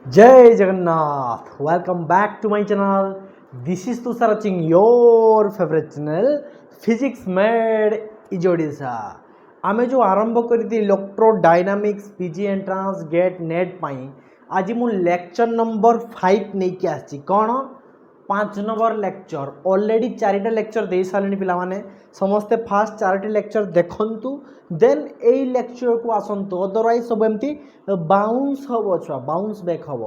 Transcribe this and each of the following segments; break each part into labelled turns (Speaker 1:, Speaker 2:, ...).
Speaker 1: जय Jagannath welcome back to my channel. This is Tushar watching your favourite channel physics made is Odisha. आम जो आरंभ करी electrodynamics PG entrance GATE NET पाई आज मु लेक्चर नंबर 5 नहीं कि आसी कौन 5 नंबर लेक्चर ऑलरेडी 4टा लेक्चर दे सारे पिलाने समस्ते फास्ट 4टी लेक्चर देखंतु देन ए लेक्चर को आसंतु अदरवाइज सब एमती बाउंस हम छुआ बाउंस बैक हम।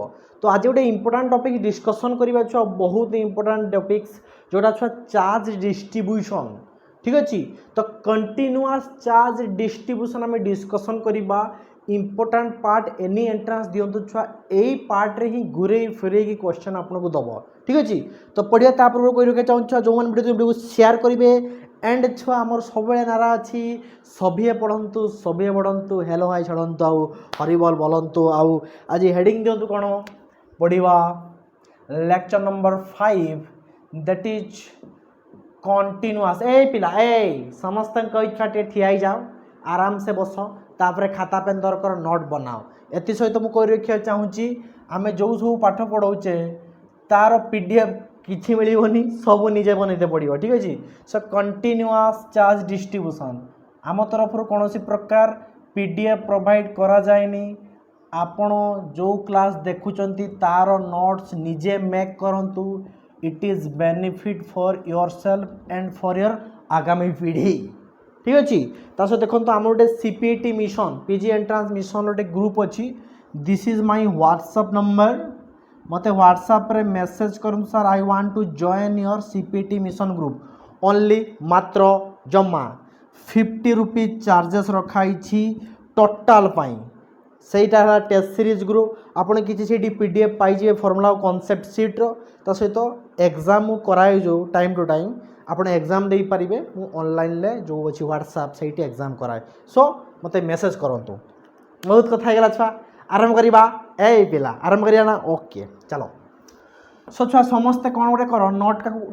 Speaker 1: तो आज गोटे इंपोर्टाट टॉपिक डिस्कसन करवा छुआ बहुत इंपोर्टाट टॉपिक्स जोटा छुआ चार्ज डिस्ट्रीब्यूशन ठीक अच्छे। तो कंटिन्यूअस चार्ज डिस्ट्रीब्यूशन आम डिस्कसन करवा इंपोर्टाट पार्ट एनी एंट्रांस दिंतु छुआ यही पार्ट रे ही घूरे फिरे क्वेश्चन आपको दब ठीक अच्छे। तो पढ़िया पूर्व कही रखा चाहूँ जो मैंने वीडियो शेयर करेंगे एंड छुआ आमर सब नारा अच्छी सभी पढ़ंतु सभी पढ़ंतु हेलो हाई छड़ंतु आउ हरिबल बोलंतु आउ आज हेडिंग दिंतु कौन पढ़ा lecture number 5 that is continuous. ए पिला ए समस्त इच्छा ठिया जाओ आराम से बस तापर खाता पेन दरकार नोट बनाओ। एति सहित मुझे कही रखा चाहूँगी आम जो सब पाठ पढ़ाऊे तार पीडीएफ किसी मिलनी सब निजे बनईते पड़ो ठीक अच्छे। सो कंटिन्यूअस चार्ज डिस्ट्रीब्यूशन आम तरफ कौन प्रकार पीडीएफ प्रोवाइड करा जाएनी। आपण जो क्लास देखुंत तार नोट्स निजे मेक करंतु it is benefit for yourself and for your आगामी पीढ़ी ठीक अच्छे। सहित देखो आम गोटे CPT mission PG entrance mission गोटे ग्रुप अच्छी this is my WhatsApp number मते व्हाट्सएप रे मेसेज करूँ sir I want to join your CPT mission group only मात्र जमा 50 रुपीज चार्जेस रखाई टोटाल पाई सहीटा है टेस्ट सीरीज ग्रुप आपड़ किसी पीडीएफ पाइजे फॉर्मूला कॉन्सेप्ट सीट्र सहित एग्जाम कराए जो टाइम टू टाइम आप एग्जाम दे पारे ऑनलाइन जो अच्छी व्हाट्सएप से एग्जाम कराए। सो मत मेसेज करूँ बहुत कथा छुआ आरंभ करवा ए पिला आरंभ करिया ना ओके चलो। सो छुआ समस्ते कौन गोटे कर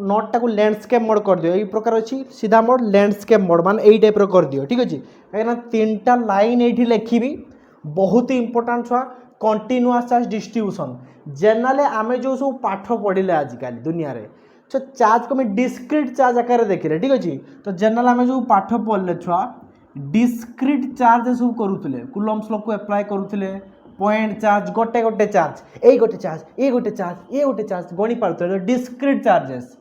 Speaker 1: नोटा को लैंडस्केप मोड कर दियो यही प्रकार अच्छी सीधा मोड लैंडस्केप मोड मान यही टाइप कर दियो ठीक अच्छे कहीं 3टा लाइन ये लिखी बहुत ही इंपोर्टाट छुआ कंटिन्यूअस चार्ज डिस्ट्रीब्यूशन जनरली आम जो सब पाठ पढ़ले आजिकल दुनिया रे तो चार्ज को मैं डिस्क्रिट चार्ज आकार देखिले ठीक अच्छे। तो जनरल आम जो पाठ पढ़ले छुआ डिस्क्रिट चार्ज सब करूले कुलम्स लॉ को अप्लाई करूले पॉइंट चार्ज गोटे गोटे चार्ज ये गोटे चार्ज ये गोटे चार्ज ये गोटे चार्ज गणी पार्थे discrete charges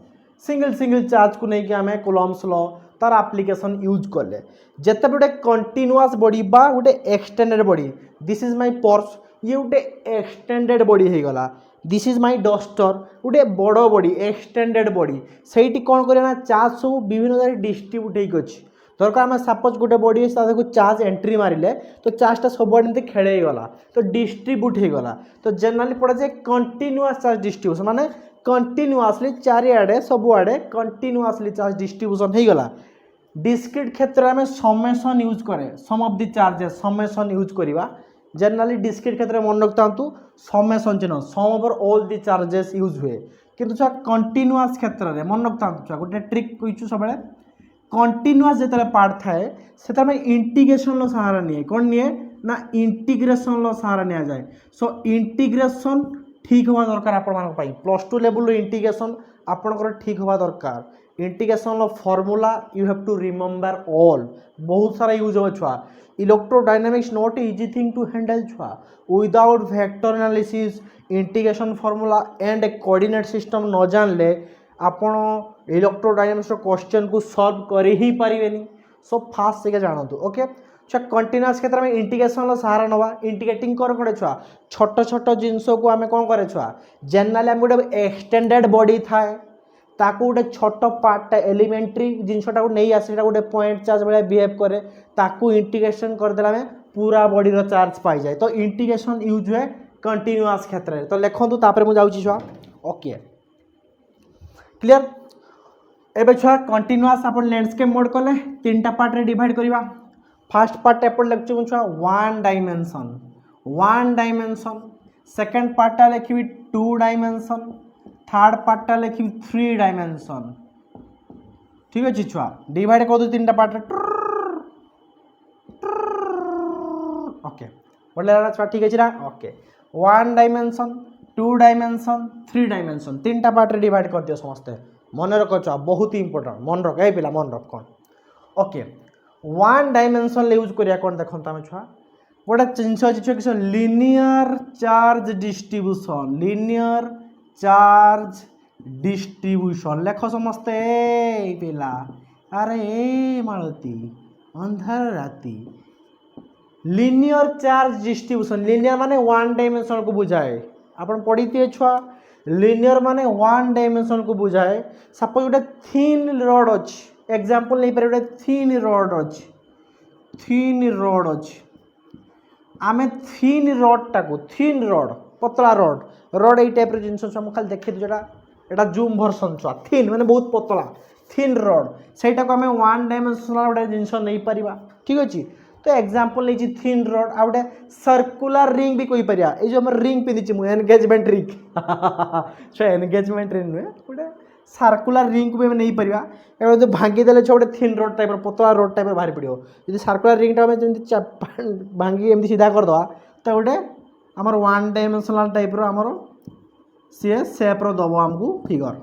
Speaker 1: single single charge को लेकिन आम कुलम्स लॉ तार एप्लिकेशन यूज कले जिते गोटे कंटिन्यूअस बॉडी बा गोटे extended body this is my purse ये गोटे एक्सटेंडेड बॉडी हो गला दिस इज माय डस्टर गोटे बड़ बॉडी एक्सटेंडेड बॉडी से कौन करना चार्ज सब विभिन्न डिस्ट्रीब्यूट हो दरकार आम सपोज गोटे बॉडी को चार्ज एंट्री मारे तो चार्जटा सब एमती खेल गला तो डिस्ट्रीब्यूट हो गला। तो जनरली पड़ा जाए कंटिन्यूअस चार्ज डिस्ट्रीब्यूशन माने कंटिन्यूअसली चारिआडे सबुआडे कंटिन्यूअसली चार्ज डिस्ट्रीब्यूशन हो गला। डिस्क्रिट क्षेत्र में समेसन यूज करे sum of the charges summation use करवा जनरली डिस्क्रिट क्षेत्र में मन रखता समेसन चिन्ह sum over all the charges use हुए किंतु छुआ कंटिन्यूअस क्षेत्र में मन रखता छुआ गोटे ट्रिक कहीचु सब कंटिन्यूअस जो पार्ट थाए से इंटीग्रेशन सहारा निए कौन निए ना इंटीग्रेशन सहारा नि जाए। सो इंटीग्रेशन ठीक हवा दरकार आपण +2 लेवल इंटीग्रेशन आपंकर ठीक हवा दरकार integration formula you have to remember all बहुत सारा यूज हो छुआ electrodynamics not easy thing to handle छुआ without vector analysis integration formula and coordinate system न जानले आपण इलेक्ट्रोडायनामिक्स क्वेश्चन को सॉल्व कर ही पारे। सो फास्ट से जानतु ओके। अच्छा कंटिन्यूअस क्षेत्र में इंटीग्रेशन सहारा नवा इंटीग्रेटिंग कर कड़े छुआ छोट छोट जिनस को आम कौन करे छुआ जनरली आम गोटे एक्सटेंडेड बॉडी थाए ताकू गोटे छोट पार्टा एलिमेंट्री जिनसटा को नहीं आसे गोटे पॉइंट चार्ज भाई बिहेव करे ताकू इंटीग्रेशन करदेला में पूरा बॉडी चार्ज पाई जाए। तो इंटीग्रेशन यूज हुए कंटिन्यूअस क्षेत्र में। तो लिखु तापर मुझे जाऊँगी छुआ ओके क्लियर। एबे छुआ कंटिन्यूअस आप लैंडस्केप मोड कले 3टा पार्ट रे डिवाइड करवा फास्ट पार्ट एपट लिखु छुआ वन डायमेंशन सेकंड पार्टा लिखी 2 डायमेंशन थर्ड पार्टा लिखी 3 डायमेंशन ठीक अच्छे छुआ डिवाइड कर दो 3टा पार्ट ओके बोले छुआ ठीक अच्छे ना okay one dimension, two dimension, three dimension, तीन टा पार्ट रे डिवाइड कर दियो समस्ते मन रख छुआ बहुत ही इंपोर्टेंट मन रख ए पिला मन रख कौन ओके वन डायमेंशन यूज करिया कौन देखंता हम छुआ गोटे जिनस अच्छी छुआ किस linear charge distribution linear charge distribution लेख समस्ते ए पिला अरे ए मालती अंधार राती लिनियर चार्ज डिस्ट्रीब्यूशन लिनियर माने वन डायमेंशन को बुझाए आपन पढ़ी थे छुआ लिनियर माने वन डायमेंशन को बुझाए सपोज गोटे थिन रड अच्छी एग्जांपल नहीं पारे गोटे थिन रड अच्छी आमे थिन रड टाको थिन रड पतला रड यही टाइप जिन खाली देखी जोटा एटा जूम भर्सन छुआ थिन माने बहुत पतला थिन रड सेटा को आमे वन डायमेंशनल गोटे जिन नहीं पारिबा ठीक अच्छे तो एग्जांपल नहीं थिन रड आ गोटे सर्कुलर रिंग भी कही पारिया ए जो हमर रिंग पिंदी मु एनगेजमेंट रिंग छो एनगेजमेंट रिंग नुहे गोटे सर्कुलर रिंग को भी नहीं पारिया ए जो भांगी देले छ गोटे थिन रड टाइप पतला रड टाइप बाहर पड़ो यदि सर्कुलर रिंग टा हम जमी भांगी एमती सीधा करदे तो गोटे आमर वन डायमेंशनल टाइप आमर सी सेप दब आमको फिगर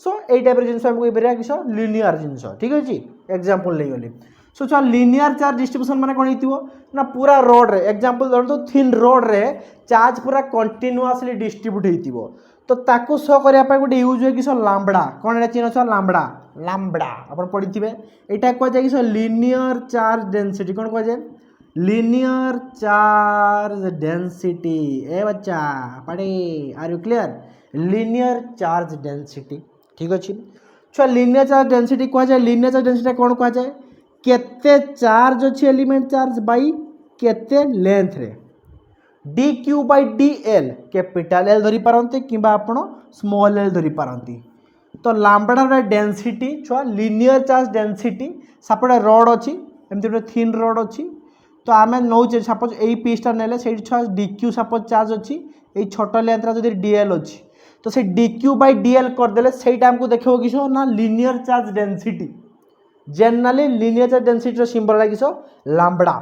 Speaker 1: सो यही टाइप जिन आमको कही किस लिनियर जिनस ठीक अच्छे एग्जांपल नहीं गली सो छुआ लिनियर चार्ज डिस्ट्रीब्यूशन माने कौन हो ना पूरा रोड रे एग्जांपल धरतु थिन रोड रे चार्ज पूरा कंटिन्यूअसली डिस्ट्रीब्यूट हो तो ताकू शो करने गोटे यूज हुए किस लाम्बड़ा कौन चिन्ह छुआ लाम्बड़ा लाम्बड़ा आप पढ़ी थे यहाँ कहुए किस लिनियर चार्ज डेंसिटी कौन कहुए लिनियर चार्ज डेंसिटी ए बच्चा पढ़े are you clear linear charge density ठीक अच्छे छुआ लिनियर चार्ज डेंसिटी कहुए लिनियर चार्ज डेंसिटी कौन कहुए केते चार्ज अच्छी एलिमेंट चार्ज बाई केते लेंथ रे D Q by D L capital L धरी पारती कि स्मॉल एल धरी पारती तो लाम्बड़ा डेंसिटी छुआ लिनियर चार्ज डेंसिटी सपटे रड अच्छी एमती गोटे थिन रड अच्छी तो आम नौचे सपोज यही पीसटा ने छुआ डी क्यू सपोज चार्ज अच्छी ये छोट लेंथ जो डी एल अच्छी तो से D Q by D L करदे से देखो किस ना linear charge density generally linear charge density symbol है किस lambda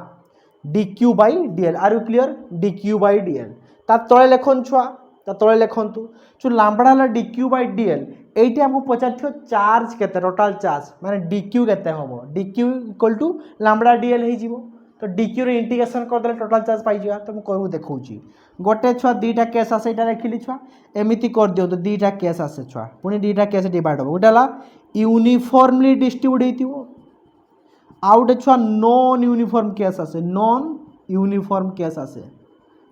Speaker 1: D Q by D L are you clear D Q by D L ता तले लेखन छुआ ता तले लेखन्तु जो लाम्बड़ा है D Q by D L ये आमको पचार चार्ज के टोटाल चार्ज माने डी क्यू के हम D Q equal to lambda D L हो तो डी क्यू इंटीग्रेशन करदे टोटाल चार्ज पाई तो मुझे देखी गोटे छुआ दीटा केस आसे यहाँ लिखिली छुआ एमती कर दियो तो दीटा केस आसे छुआ पुणी दीटा केस डिवाइड हम गोटे यूनिफॉर्मली डिस्ट्रीब्यूट हो आउ गोटे छुआ नॉन यूनिफॉर्म केस आसे नॉन यूनिफॉर्म केस आसे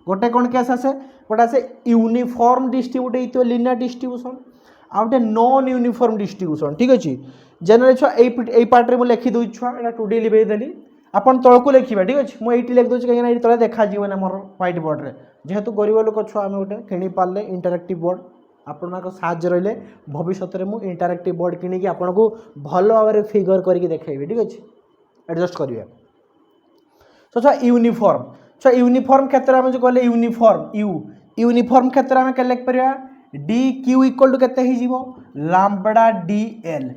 Speaker 1: गोटे कौन केस आसे गोटे आसे यूनिफॉर्म डिस्ट्रीब्यूट हो लिनियर डिस्ट्रीब्यूशन आउ गोटे नॉन यूनिफॉर्म डिस्ट्रीब्यूशन ठीक अच्छे जनरली छुआ यही पार्ट में लिखी दूँ छुआ यहाँ 2D लिखेदेली आपन तलको लिखा ठीक अच्छे मुझे लिख दूसरी कहीं ये तले देखा मोर व्हाइट बोर्ड रे जेहेतु गरीब लोक छुआ आम गोटे किणी पारे इंटरेक्टिव बोर्ड आपण साहाଯ୍य रही भविष्य में मुझे इंटरेक्टिव बोर्ड किणी आपन को भल भाव फिगर करके देखेबी ठीक अच्छे एडजस्ट करेंगे सो छुआ यूनिफॉर्म छुआ यूनिफॉर्म क्षेत्र में जो कहले यूनिफॉर्म यूनिफॉर्म क्षेत्र में लिख पार डी क्यू इक्वल टू केते हो लाम्बड़ा डी एल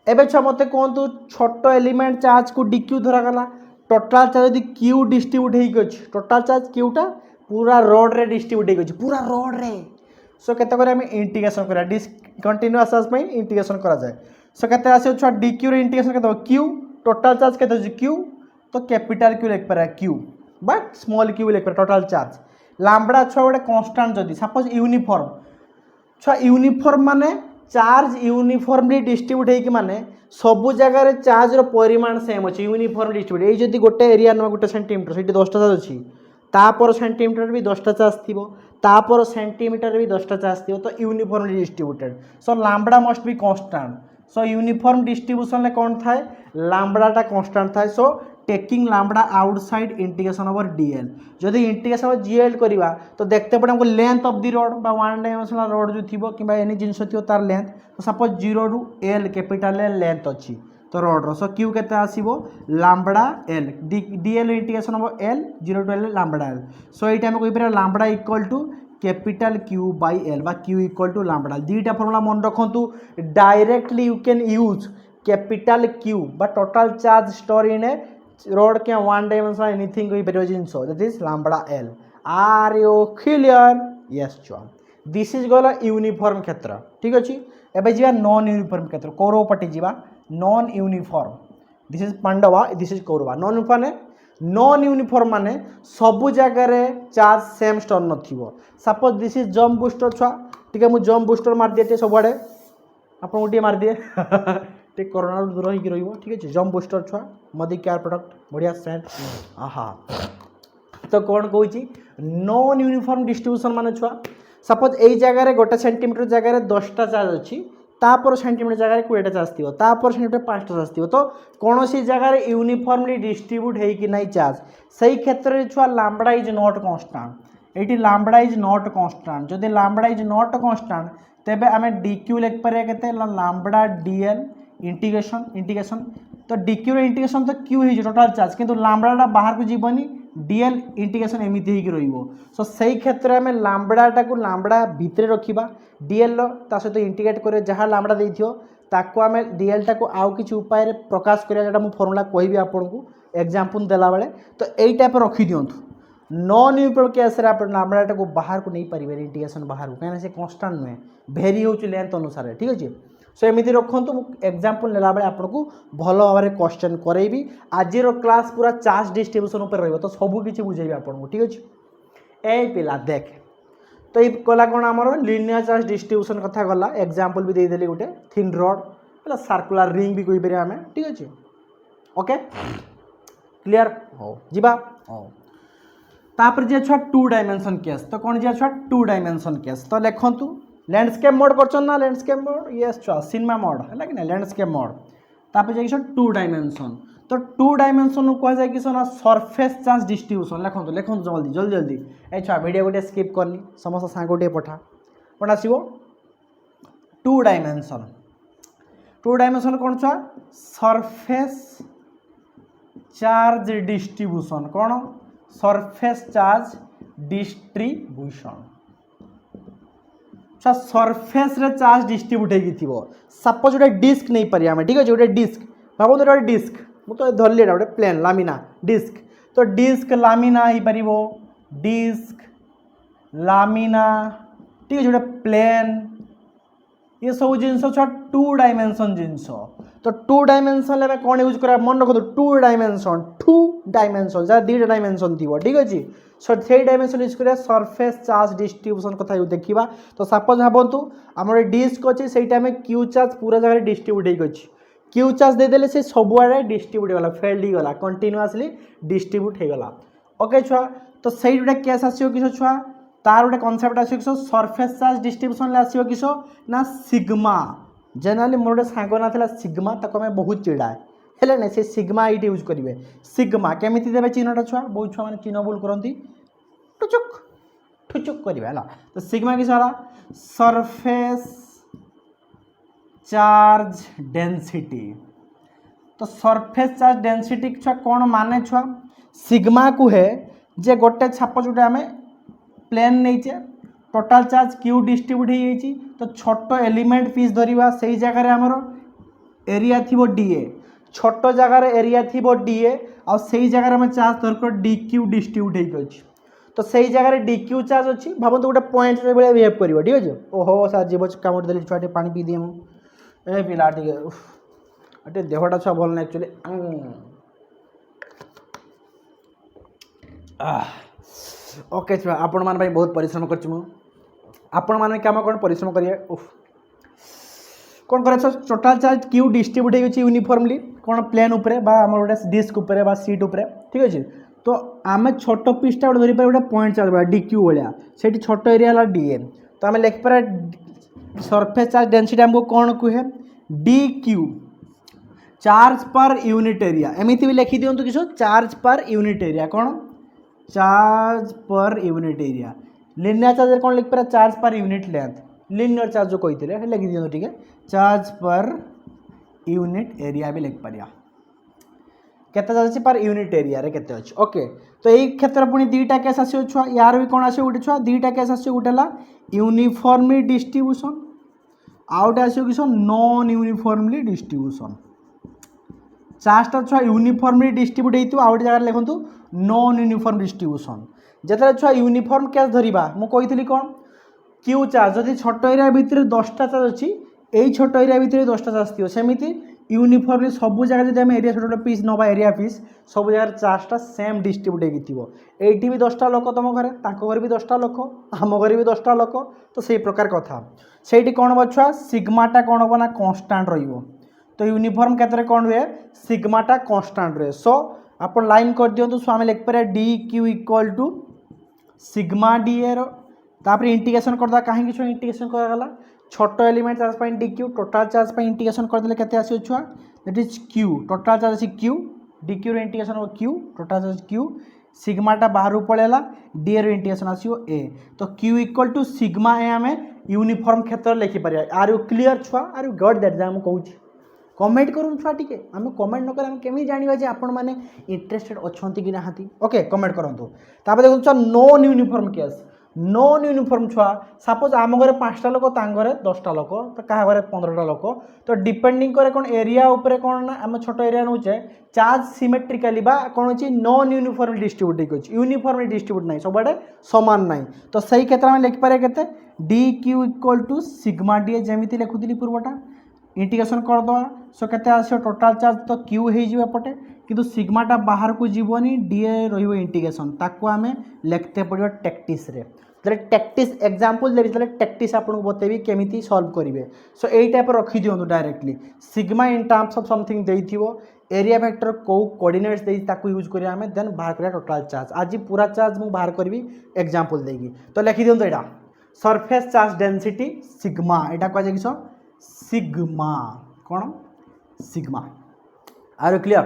Speaker 1: एबे छुआ मते कहतु छोट एलिमेंट चार्ज को डी क्यू धरागला टोटाल चार्ज यदि क्यू डिस्ट्रीब्यूट हो टोटाल चार्ज क्यूटा पूरा रोड रे डिस्ट्रीब्यूट हो पूरा रोड रे सो केते करे हमें इंटीग्रेशन करा डिसकंटिन्यूअस में इंटीग्रेशन करा जाए सो केते आसे छुआ डी क्यू रे इंटीग्रेशन केते क्यू टोटाल चार्ज केते हो क्यू तो कैपिटल क्यू लिख पारा क्यू बट स्मॉल क्यू लिख पारा टोटाल चार्ज लाम्बड़ा छुआ गोटे कांस्टेंट जदि सपोज यूनिफॉर्म छुआ यूनिफॉर्म माने चार्ज यूनिफॉर्मली डिस्ट्रीब्यूट होइक माने सबु जगह चार्ज रो परिमाण सेम अच्छे यूनिफॉर्म डिस्ट्रीब्यूट ये जदि गोटे एरिया न गोटे सेंटीमीटर से 10टा चार्ज अच्छी तापर सेंटीमीटर भी 10टा चार्ज थी तापर सेंटीमीटर भी 10टा चार्ज थी तो uniformly distributed so lambda must be constant so uniform distribution कौन थाए लाम्बड़ाटा कांस्टेंट थाए so taking lambda outside integration over D L जदि इंटीग्रेशन ओवर जीएल करवा तो देखते पड़े हमको लेंथ ऑफ द रोड बा वन डायमेंशनल रोड जो थी कि एनी जिनस थी तार लेंथ तो सपोज 0 रू एल कैपिटल एल लेंथ अच्छी तो रोड रो सो क्यू केते आसीबो lambda L D L integration over L 0 to L lambda L so एटा हम कहि पर lambda equal to capital Q by L बा क्यू इक्वल टू लाम्बड़ा दुईटा फॉर्मूला मन रखु directly you can use capital Q बा total charge store in a rod क्या वन डायमेंशनल एनीथिंग कहि पर जिनस that is lambda L are you clear yes छुआ दिस इज गला यूनिफॉर्म क्षेत्र ठीक अच्छे एवं जी नॉन यूनिफॉर्म क्षेत्र कौरव पटे जा non uniform this is Pandava this is Kaurava non uniform माने सबु जगार चार्ज सेम स्टोन न suppose this is jump booster छुआ ठीक है मुझे जम्प बूस्टर मार दिए सबुआड़े आपको गोटे मार दिए टे कोरोना दूर होगी रही ठीक है जम्प बूस्टर छुआ मोदी केयर प्रोडक्ट बढ़िया सेंट आहा तो कौन कौची नॉन यूनिफॉर्म डिस्ट्रीब्यूशन माने छुआ सपोज यही जगार गोटे सेंटीमीटर जगार 10टा चार्ज अच्छी तापर सेंटीमीटर जगह 20टा चार्ज थी तापर सेंटीमीटर 5टा चार्ज थी तो कौन सी जगह यूनिफॉर्मली डिस्ट्रीब्यूट होगी नहीं चार्ज सही क्षेत्र में छुआ लैम्बडा इज नॉट कांस्टेंट ये लैम्बडा इज नॉट कांस्टेंट जदि लैम्बडा इज नॉट कांस्टेंट तेबे आम डीक्यू लिख पारे के लैम्बडा डीएल इंटीग्रेशन तो डीक्यू इंटीग्रेशन तो क्यू हो टोटाल चार्ज किंतु लैम्बडाटा बाहर को जीवनी डीएल इंटीग्रेशन एमती हो सो सही क्षेत्र में लैम्बडाटा को लैम्बडा भितर रखा डीएल सहित इंटीग्रेट कर जहाँ लैम्बडा देथियो ताको आम डीएलटा को आउ किसी उपाय प्रकाश करा जो फर्मुला कहि आपन को एग्जांपल देला बेले तो यही टाइप रखी दिंतु नॉन यूनिफॉर्म केस रे आप लैम्बडाटा को बाहर को नहीं पारे इंटीग्रेशन बाहर को कहीं से कांस्टेंट नुहे भेरी हो लेंथ अनुसार ठीक अच्छे सो एमती रखु एग्जांपल नेला बेले आपको भल भाव में क्वेश्चन करेबी आज क्लास पूरा चार्ज डिस्ट्रीब्यूशन उपर रहिबो तो सबकिछि बुझेबी आपको ठीक अच्छे ए पिला देख तो ये गला कौन आमर लिनियर चार्ज डिस्ट्रीब्यूशन कथा गला एग्जांपल भी देदेली गोटे थिन रड मतलब सर्कुलर रिंग भी कहीपर आम ठीक अच्छे ओके क्लियर हो जीवा हो तापर जे छुआ 2 डायमेंशन केस तो कौन जे छुआ 2 डायमेंशन केस तो लिखतु लैंडस्केप मोड कर ना लैंडस्केप मोड यस छुआ सिनेमा मोड है कि लैंडस्केप मोड तापर जाए 2 डायमेंशन तो 2 डायमेंशन कह जाए कि ना सरफेस चार्ज डिस्ट्रीब्यूशन लिखु जल्दी जल्दी जल्दी ए छुआ वीडियो गोटे स्किप करनी समस्त सांग गोटे पठा कौन आसो 2 डायमेंशन कौन छुआ सरफेस चार्ज डिस्ट्रीब्यूशन कौन सरफेस चार्ज डिस्ट्रीब्यूशन सरफेस रे चार्ज डिस्ट्रीब्यूट हो सपोज गोटे डिस्क नहीं पारे आम ठीक अच्छे गोटे डिस्क भाव गोटे डिस्क मुझे धरली गोटे प्लेन लामिना डिस्क तो डिस्क लामिना हो पार डिस्क लामिना ठीक है गोटे प्लेन ये सब जिनस 2 डायमेंशन जिनस तो 2 डायमेंशन में कौन यूज करा मन रखो 2 डायमेंशन जहाँ 2 डायमेंशन थी ठीक अच्छे सो 3 डायमेंशन यूज करा सरफेस चार्ज डिस्ट्रीब्यूशन कथा देखा तो सपोज भावतु आम डिस्क अच्छे से क्यू चार्ज पूरा जगह डिस्ट्रीब्यूट होगी क्यू चार्ज देदेले से सबुआड़े डिस्ट्रीब्यूट होगा फेल्ड होगा कंटिन्यूअसली डिस्ट्रीब्यूट होगा ओके छुआ तो सही गोटे केस आसो किस छुआ तार गोटे कनसेप्ट आस किस सरफेस चार्ज डिस्ट्रीब्यूशन आसो किस ना सिग्मा जेनराली मोर गोटे सांग ना सिग्मा ताको आम बहुत चिड़ाए है ना से सिग्मा ये यूज करेंगे सिग्मा केमी देवे चिन्हटा छुआ बहुत छुआ मैंने चिन्ह भूल करती ठुचुक ठुचुक करेंगे है तो सिग्मा किस सरफेस चार्ज डेंसिटी तो सरफेस चार्ज डेंसिटी छुआ कौन माने छुआ सिग्मा को है जे गोटे छाप जोटे आम प्लेन नहीं टोटाल चार्ज क्यू डिस्ट्रीब्यूट हो तो छोट एलिमेंट पीस धरवा से जगह आमर एरिया थी डीए छोट जगार एरिया थी डीए आ से जगह आम चार्ज धरक डी क्यू डिस्ट्रीब्यूट होगी तो से जगह डी क्यू चार्ज अच्छी भावतु गोटे पॉइंट भाई बिहेव कर ठीक अच्छे ओहो सार जीव कम देली छुआ पानी पी दिए मुझे ए पिला टे देहटा छुआ भल ना एक्चुअली ओके छुआ आपण मान बहुत परिश्रम कर आपण मैंने कम कौन परिश्रम करेंगे कौन कर टोटाल चार्ज क्यू डिस्ट्रीब्यूट होगी यूनिफॉर्मली कौन प्लेन उपरे बा आम गोटे डिस्क उपरे बा सीट उपरे ठीक अच्छे तो आम छोट पीसटा गोटे धरी गोटे पॉइंट चार्ज डी क्यू भाया से छोट एरिया डीए तो आम लिखिपारे सरफेस चार्ज डेंसिटी आमको कौन कहे D Q charge per unit area एमती भी लिखी दिंतु किस चार्ज पर यूनिट एरिया कौन charge per unit area linear charge कौन लिख पारे charge per unit length linear charge जो कही थे लिखी दिखाँ ठीक है चार्ज पर यूनिट एरिया भी लिख पारिया केते चार्ज पर यूनिट एरिया रे केते अछि ओके तो यही क्षेत्र पुणी 2टा केस आसो छुआ यार भी कौन आसो गोटे छुआ 2टा केस आसो गोटे ला यूनिफॉर्मली डिस्ट्रीब्यूशन आउ गोटे आसो किस नॉन यूनिफॉर्मली डिस्ट्रीब्यूशन चार्जटा छुआ यूनिफॉर्मली डिस्ट्रीब्यूट होती आउ गोटे जगह लिखु नॉन यूनिफॉर्म डिस्ट्रीब्यूशन যেতে ছুआ यूनिफॉर्म केस धरिबा मु कहितली कोन क्यू चार्ज जदि छोट एरिया भितर 10टा चार्ज अच्छी यही छोट एरिया भितर 10टा चार्ज थी सेमती यूनिफॉर्मली सब जगह जब एरिया छोटे छोटे पीस नवा एरिया पीस सब जगह चार्जटा सेम डिस्ट्रीब्यूट होगी ये भी 10टा लोक तुम घर घर भी 10टा लोक आम घर भी 10टा लोक तो से प्रकार कथा से कौन हम छुआ सिग्माटा कौन हम ना कन्स्टाट तो यूनिफॉर्म केतरे कौन हुए सिग्माटा कन्स्टाट रहे सो आप लाइन कर दिंतु सो आम लिखिपर D Q equal to sigma D R तापर इंटीग्रेशन करदा कहीं इंटीग्रेशन करागला छोट एलिमेंट चार्ज पर डी क्यू टोटाल चार्ज पर इंटीग्रेशन करदे केते आसी छुआ that is Q total charge अछि क्यू डी क्यू इंटीग्रेशन हो क्यू टोटाल चार्ज क्यू सिग्माटा बाहर पड़ेगा डी एर इंटीग्रेशन आसो ए तो Q equal to sigma A आम यूनिफॉर्म क्षेत्र लिखिपर आर यू क्लीयर छुआ आर यू गॉट दैट जहाँ मुझे कमेंट करूँ छुआ टी आम कमेंट नक आम केमी जाना जे आपण मैंने इंटरेस्टेड अच्छा कि ना ओके कमेंट करूँ तापर देखो non uniform case non uniform छुआ सपोज आम घर 5टा लोक घर 10टा लोक तो क्या घर 15टा लोक तो डिपेंडिंग करे कौन एरिया उपरे कौन ना आम छोट एरिया नौचे चार्ज सिमेट्रिकाली बा कौन अच्छी नॉन यूनिफॉर्म डिस्ट्रीब्यूट अच्छी यूनिफॉर्म डिस्ट्रीब्यूट ना सब सामान ना तो सही क्षेत्र में लिखिपर के d Q equal to sigma d जमी लिखुली पूर्वटा इंटीग्रेशन करदे सो के आसो टोटाल चार्ज तो क्यू होपटे किंतु सिग्माटा बाहर को जीवनी डी रो इंटीग्रेशन ताको आम लिखते पड़ो टैक्टिस रे टैक्टिस एग्जांपल देवी टैक्टिस आपको बतेबी केमी सॉल्व करेंगे सो यही टाइप रखी दिंतु directly sigma in terms of something देथिबो एरिया वेक्टर को कोऑर्डिनेट्स देई ताको यूज करिया हमें देन बाहर करिया टोटाल चार्ज आज पूरा चार्ज मु बाहर करबी एग्जांपल देगी तो लिखि दिंतु एटा सरफेस चार्ज डेंसिटी सिग्मा एटा कह जाय किसो सिग्मा कौन सिग्मा आर क्लियर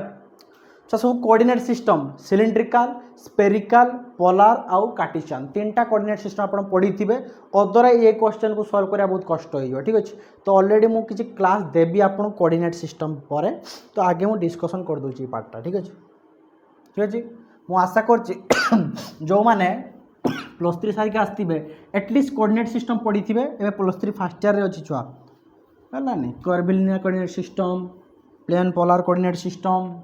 Speaker 1: तो सब coordinate system cylindrical spherical polar आउ कार्टेशियन 3टा कोऑर्डिनेट सिस्टम आप पढ़ी थे अदरा ये क्वेश्चन को सॉल्व करा बहुत कष्ट हो ठीक अच्छे तो ऑलरेडी मुझे किसी क्लास देवी आपको कोऑर्डिनेट सिस्टम पर तो आगे मुझे डिस्कसन कर दूसरी पार्टा ठीक अच्छे ठीक अच्छे मुझे आशा कर जो मैंने +3 सारिक आसवे एटलिस्ट कोऑर्डिनेट सिस्टम पढ़ी थे ए +3 फर्स्ट ईयर अच्छी छुआ है ना नहीं curvilinear coordinate system plane polar coordinate system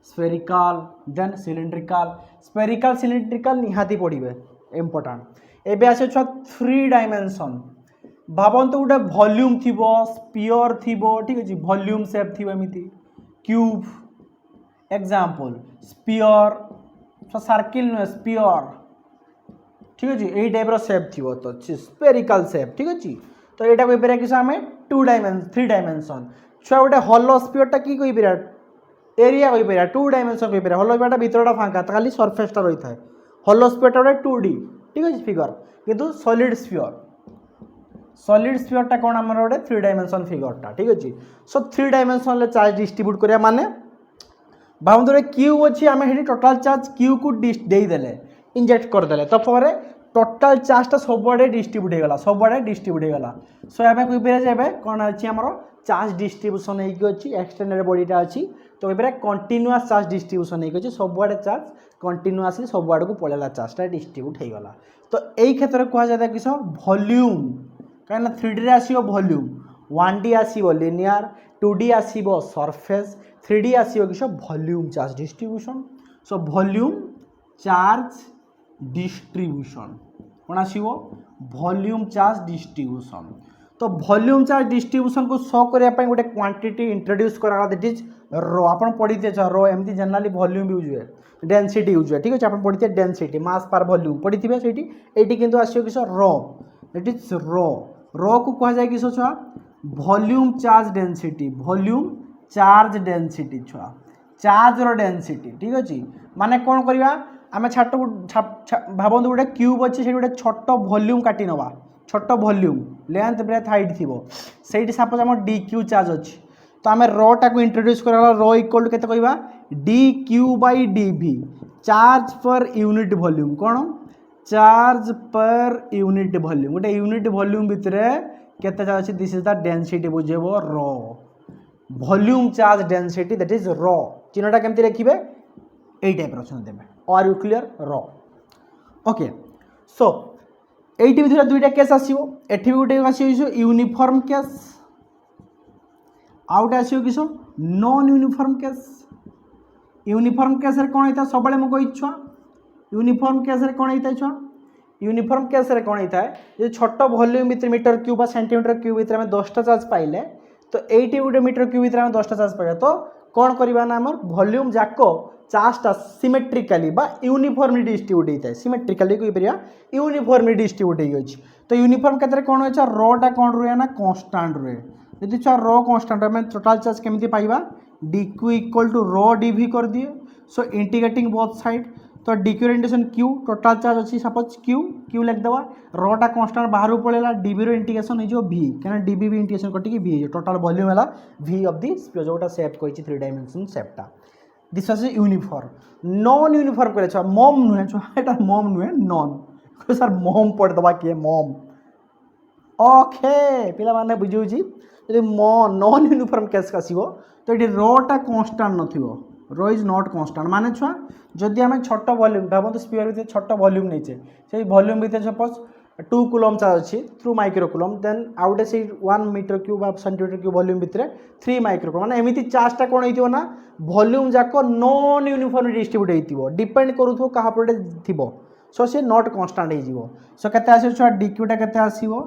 Speaker 1: spherical then cylindrical निहाती पड़े इम्पोर्टाट एबे आसे छुआ 3 डायमेंशन भावतु गोटे वॉल्यूम थी स्पीयर थी ठीक अच्छे वॉल्यूम शेप थी एमती क्यूब एग्जांपल स्पीयर सर्किल नुहे स्पीयर ठीक अच्छे यही टाइप शेप थी तो स्पेरिकल शेप ठीक अच्छे तो यहाँ कहीपर कि आम 3 डायमेंशन छुआ गोटे हॉलो स्पीयरटा कि कहीपर एरिया कहीपर 2 डायमेंशन कहीपर हॉलो स्पीयरटा भितरटा फांका खाली सरफेसटा रही है हॉलो स्पीयरटा गोटे 2D ठीक अच्छे फिगर किंतु सॉलिड स्पीयरटा कौन आम गोटे 3 डायमेंशन फिगरटा ठीक अच्छे सो 3 डायमेंशन चार्ज डिस्ट्रीब्यूट करा माने भावतु क्यू अच्छी आम टोटाल चार्ज क्यू को देदेले इंजेक्ट करदे तो पर टोटाल चार्जटा सबुआड़े डिस्ट्रीब्यूट होगा सो यहाँ कहीपर कौन अच्छी आम चार्ज डिस्ट्रीब्यूशन होगी एक्सटेंडेड बॉडीटा अच्छी तो कहीपर कंटिन्यूअस चार्ज डिस्ट्रीब्यूशन होगी सबुआड़े चार्ज कंटिन्यूअसली सबुआड़ को पड़ेगा चार्जटा डिस्ट्रीब्यूट होगा तो यही क्षेत्र में कहुए कि वॉल्यूम कहीं 3D आसो वॉल्यूम 1D आसो लिनियर 2D आसो सरफेस 3D आसो कि volume charge distribution so volume charge distribution कौन आसो वॉल्यूम चार्ज डिस्ट्रीब्यूशन तो वॉल्यूम चार्ज डिस्ट्रीब्यूशन को शो करने गोटे क्वांटिटी इंट्रोड्यूस करा दैट इज रो आप पढ़ी थे रो एमती जनरली वॉल्यूम यूज हुए डेंसिटी यूज हुए ठीक अच्छे आप पढ़ी थे डेंसिटी मास पर वॉल्यूम पढ़ी थे ये किंतु आसो कि रो दैट इज रो को कह जाए कि छुआ वॉल्यूम चार्ज डेंसिटी छुआ चार्ज रो डेंसिटी ठीक अच्छे माने कौन करवा आम छाट भावतु गोटे क्यूब अच्छे से गोटे छोट वॉल्यूम काटी नवा छोट वॉल्यूम लेंथ ब्रेथ हाइट थी से सपोज आम डी क्यू चार्ज अच्छी तो आम रोटा को इंट्रोड्यूस करा रो इक्वल टू केते कहबा D Q by D V charge per unit volume कौन चार्ज पर यूनिट वॉल्यूम गोटे यूनिट वॉल्यूम भितर केते चार्ज अच्छी दिस इज द डेंसिटी बुझेब rho volume charge density that is rho चिन्हटा केमती लिखिबे यही टाइप रचना देवे are you clear rho okay so एटी भी 2टा केस आसो एटी भी गोटे आसो यूनिफॉर्म केस आउट आसो कि नॉन यूनिफॉर्म केस कौन होता सब मुझे छुआ यूनिफॉर्म केस रे कोन होता है छुआ यूनिफॉर्म केस रे कोन होता है जे छोट वॉल्यूम भितर मीटर क्यूब बा सेंटीमीटर क्यूब भितर हम 10टा चार्ज पाइले तो 80 गुटे मीटर क्यूब भितर हम 10टा चार्ज पाइले तो कौन करबा ना हमर वॉल्यूम जाको चार्जटा सिमेट्रिकली बा यूनिफॉर्मली डिस्ट्रीब्यूट होता है सिमेट्रिकली कोइ परिया यूनिफॉर्मली डिस्ट्रीब्यूट होई अछि तो यूनिफॉर्म केतरे कोन होय छ रो टा कोन रुए ना कांस्टेंट रुए यदि छ रो कांस्टेंट हम टोटल चार्ज केमिति पाइबा dq equal to rho dv कर दिए सो इंटीग्रेटिंग बोथ साइड तो dq integration q total charge अच्छी सपोज q लिख देवा रोटा कांस्टेंट बाहर पड़ेगा dv रो इंटीग्रेशन हो v क्या dv भी इंटीग्रेशन कटिक v टोटल वॉल्यूम है v ऑफ दी स्फीयर जोटा शेप कहि 3 डायमेंशन शेपटा this was uniform non uniform करे छ मॉम नुहे छ एटा मॉम नुहे नॉन सर मॉम पढ़ दबा के मॉम ओके पिला माने बुझिउ जी यदि नॉन यूनिफॉर्म केस आसीबो तो ये रोटा कांस्टेंट नथिबो रो इज नॉट कांस्टेंट माने छुआ जदि आम छोट वॉल्यूम भावत स्पीयर भितर छोट वॉल्यूम नहींचे से वॉल्यूम भितर सपोज 2 कूलम चार्ज अच्छी थ्रू माइक्रो कूलम देन आउटे से 1 metre cube centimetre cube volume भितर 3 माइक्रो कूलम माने एमिति चार्जटा कोन होइथिबो ना वॉल्यूम जाको नॉन यूनिफॉर्म डिस्ट्रीब्यूट होइथिबो डिपेंड करूथो कहा पटे थिबो सो से नॉट कांस्टेंट होइजिवो सो केते आसीबो छुआ dq टा केते आसीबो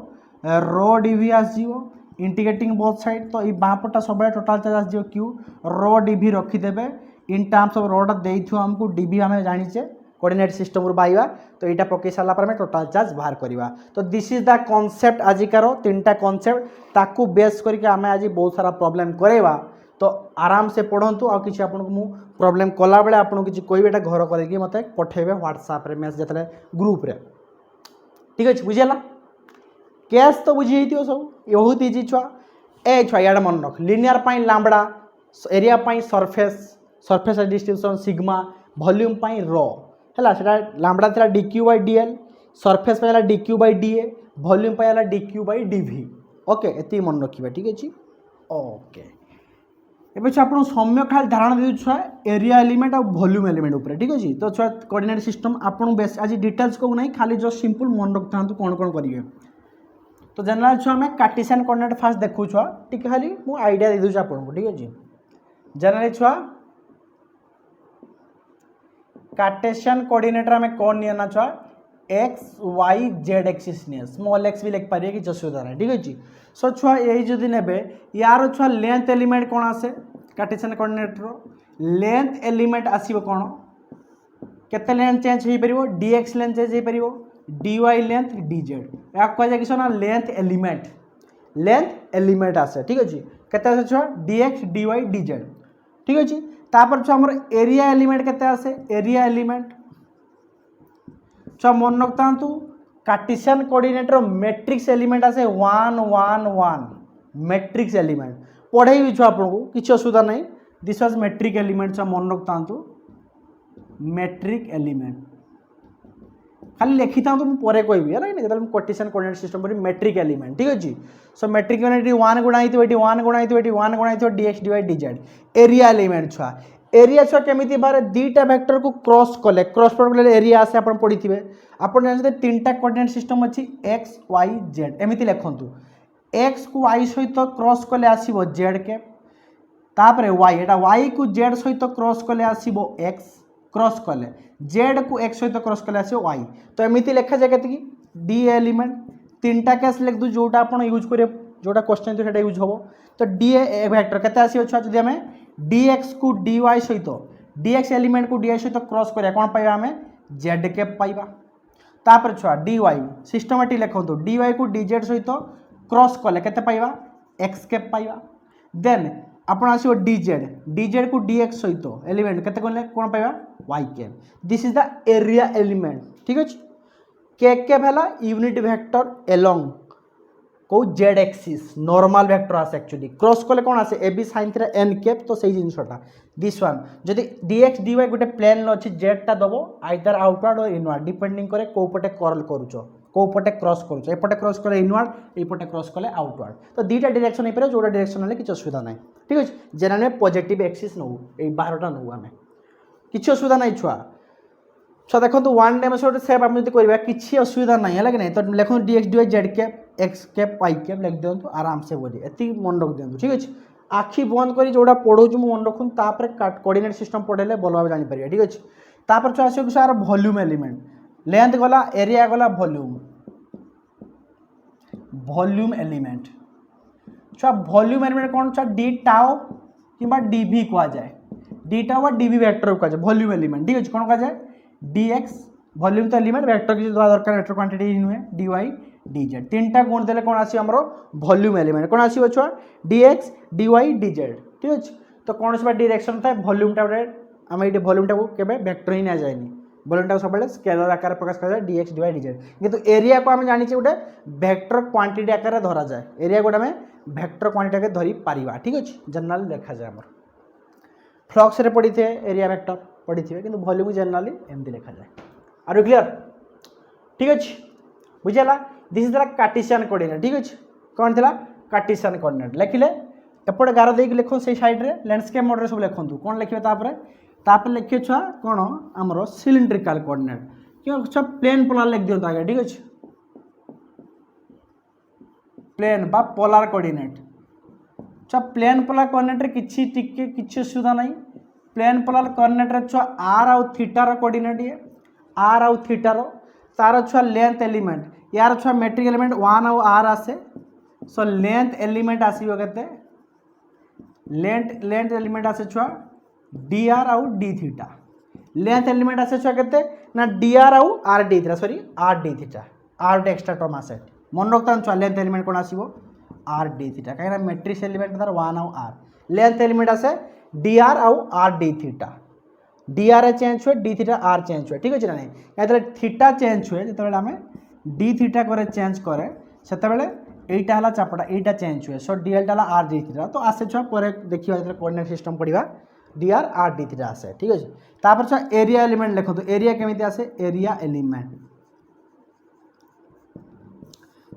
Speaker 1: रो dv आसीबो इंटीग्रेटिंग बोथ साइड तो ये बाँपटा सब टोटाल चार्ज आसो क्यू रो dv रखीदे इन टर्म्स ऑफ रोटा देथु हमको dv आम जाचे कोऑर्डिनेट सिस्टम रू पाइबा तो यहाँ पकई सारा पर टोटाल चार्ज बाहर करवा तो दिस इज द कॉन्सेप्ट आजिकार 3टा कॉन्सेप्ट ताकू बेस करके आम आज बहुत सारा प्रॉब्लम करेवा तो आराम से पढ़ंतु आ किसी आपको मु प्रॉब्लम कला बेले आपको किसी कहबे एटा घर करके मते पठेबे व्हाट्सएप रे मैसेज जतले ग्रुप रे ठीक अछि बुझियला केस तो बुझी थी सब बहुत इजी छुआ ए छुआ यार मन रख लिनियर पाई लैम्बडा एरिया पाई सरफेस डिस्ट्रीब्यूशन सिग्मा वॉल्यूम पाई रो है सेटा लैम्बडा था dq बाय dl सरफेस पे है dq बाय da वॉल्यूम पे है dq बाय dv ओके एति मन रखिबा ठीक अछि ओके एबे आपन सम्य खाली धारणा दे छुआ एरिया एलिमेंट और वॉल्यूम एलिमेंट ऊपर ठीक अछि तो छुआ कोऑर्डिनेट सिस्टम आपन बेस आज डिटेल्स को नहीं खाली जस्ट सिंपल मन रखथांतु कोन कोन करिवे तो जनरल छुआ में कार्टेशियन कोऑर्डिनेट फास्ट देखु छुआ ठीक खाली मु आईडिया दे दउ आपन ठीक अछि जनरल छुआ कार्टेशियन कोऑर्डिनेटर में कौन नियना छुआ एक्स वाई जेड एक्सिस निये स्मॉल एक्स भी लिख पारे कि असुविधा नहीं ठीक अछि सो छुआ यही जदि नेबे यार छुआ लेंथ एलिमेंट कौन आसे कार्टेशियन कोऑर्डिनेटर लेंथ एलिमेंट आसीबो कौन केते लेंथ चेंज हो परिबो dx लेंथ चेंज हो परिबो dy लेंथ dz या कह जाय कि ना लेंथ एलिमेंट आसे ठीक अछि केते आसे छुआ dx dy dz ठीक अछि तापर छुआ हमर एरिया एलिमेंट केते आसे एरिया एलिमेंट छुआ मन रखतांतु कार्टेशियन कोऑर्डिनेटर मैट्रिक्स एलिमेंट आसे 1 1 1 मैट्रिक्स एलिमेंट पढ़े भी छुआ आपको किसी असुविधा नहीं दिस वाज मैट्रिक एलिमेंट छुआ मन रखतांतु मैट्रिक एलिमेंट खाली लिखी था तो मुझे कहबी है ना जब कार्टेशियन कोऑर्डिनेट सिस्टम पर मैट्रिक एलिमेंट ठीक अछि सो मैट्रिक एलिमेंट 1 गुणा हितो 1 गुणा हितो 1 गुणा हितो dx dy dz area element छुआ एरिया छुआ केमिति बारे दीटा वेक्टर को क्रॉस प्रोडक्ट ले एरिया आसे आपण पढिथिबे आपण जानते तीनटा कोऑर्डिनेट सिस्टम अछि x y z एमिति लिखंतु x को y सहित क्रॉस कले आसीबो z के तापरे y एटा y को z सहित क्रॉस कले आसीबो x क्रॉस कले z को x सहित क्रॉस कले आसीबो y तो एमिति लिखा जाय केति d एलिमेंट तीनटा केस लिख दु जोटा आपण यूज करे जोटा क्वेश्चन तो सेटा यूज होबो तो d वेक्टर केते आसीबो छुआ जदि हमें dx को dy सहित dx एलिमेंट को dy सहित क्रॉस करिया कोन पाइबा हमें z के पाइबा तापर छुआ dy सिस्टमेटिक लिखंतु dy को dz सहित क्रॉस कले केते पाइबा x के पाइबा देन आपण आसीबो dz को dx सहित एलिमेंट केते कोन पाइबा y के this is the area element ठीक अछि के भेला यूनिट वेक्टर अलोंग को जेड एक्सिस नॉर्मल वेक्टर आसे एक्चुअली क्रॉस कले कोन आसे ab sin theta n cap तो सही जिनसटा दिस वन जदि dx dy गोटे प्लेन अछि जेड टा दबो आइदर आउटवर्ड और इनवर्ड डिपेंडिंग करे को पटे कर्ल करूचो को पटे क्रॉस करूचो एपटे क्रॉस करे इनवर्ड एपटे क्रॉस करे आउटवर्ड तो दीटा डायरेक्शन हे पर जोड़ा डायरेक्शन ले किछ असुविधा नाही ठीक अछि जेना में पॉजिटिव एक्सिस नउ ए 12टा नउ हमें किछ असुविधा नाही छुआ छुआ देखो वन डायमेंशन शेप आप जदि करबा किछ असुविधा नाही है कि नहीं तो लिखो dx dy z cap x cap y cap लिख दियंतु आराम से बोली एति मन रख दियंतु ठीक अछि आखि बंद करी जोड़ा पढौ छु मन रखुन तापर कोऑर्डिनेट सिस्टम पढेले बोलबा जानि परिया ठीक अछि तापर छुआ आसो छुआ वॉल्यूम एलिमेंट लेंथ गला एरिया गला वॉल्यूम एलिमेंट छुआ वॉल्यूम एलिमेंट कौन छुआ डी टाओ कि डीवी कह जाए डी टाओ डीवी वेक्टर कह जाए वॉल्यूम एलिमेंट ठीक अच्छे कौन कह जाए डीएक्स वॉल्यूम तो एलिमेंट वेक्टर किसी दवा दरकार वेक्टर क्वांटिटी नुहे डी वाई डी जेड तीन टा गुण देले कौन आसी हमरो वॉल्यूम एलिमेंट कौन आसी छुआ d x d y d z ठीक अच्छे तो कौन सा डायरेक्शन था वॉल्यूम टा आम ये वॉल्यूम टा को केबे वेक्टर ही ना जाएनी वॉल्यूम टा सब स्केलर आकार प्रकाश करा जाए d x d y d z किंतु एरिया को आम जानी गोटे वेक्टर क्वांटिटी आकार धरा जाए एरिया गोटे आम वेक्टर क्वांटिटी आकार धरी पारिबा ठीक अच्छे जनरल देखा जाए हमर फ्लक्स रे पड़ी थे एरिया वेक्टर पड़ी थे किंतु वॉल्यूम जनरली एमती लिखा जाए आर यू क्लियर ठीक अच्छे बुझेगा this is the Cartesian coordinate ठीक अच्छे कौन थी कार्टेशियन कोऑर्डिनेट लिखिले एपटे गार देक लिखो से साइड रे लैंडस्केप मोड रे सब लिखंतु कौन लिखिबे तापर लिखिए छुआ कौन आमर सिलिंड्रिकल कोऑर्डिनेट क्यों छुआ प्लेन पोलार लिख दियो आगे ठीक अच्छे प्लेन बा पोलार कोऑर्डिनेट छुआ प्लेन पोलार कोऑर्डिनेट रे किछि टिके किछि असुविधा नहीं प्लेन पोलार कोऑर्डिनेट रे छुआ आर आउ थीटा रो कोऑर्डिनेट ये आर आउ थीटा रो तार छुआ लेंथ एलिमेंट यार छुआ मेट्रिक एलिमेंट 1 आउ आर आसे सो लेंथ एलिमेंट आसीबो केते लेंथ एलिमेंट आसे छुआ डी आर आउ डी थीटा लेंथ एलिमेंट आसे छुआ केते ना डी आर आउ r D theta sorry r D theta r extra term आसे मन रखता छुआ लेंथ एलिमेंट कोन आसीबो आर डी थीटा कहीं मैट्रिक्स एलिमेंट तार 1 आउ आर लेंथ एलिमेंट आसे डी आर आउ r D theta D r change हुए डी थीटा आर चेंज हुए ठीक अच्छे ना नहीं ये थीटा चेंज हुए जो आम डी थीटा करे चेंज करे से यहीटा है चापटा यहीटा चेंज हुए सो डी एलटा आर डी थीटा तो आसे छुआ पर देखिए कोऑर्डिनेट सिस्टम पढ़ा डी आर डी थीटा आसे ठीक अच्छे तापर छुआ एरिया एलिमेंट लिखो तो एरिया केमी आसे area element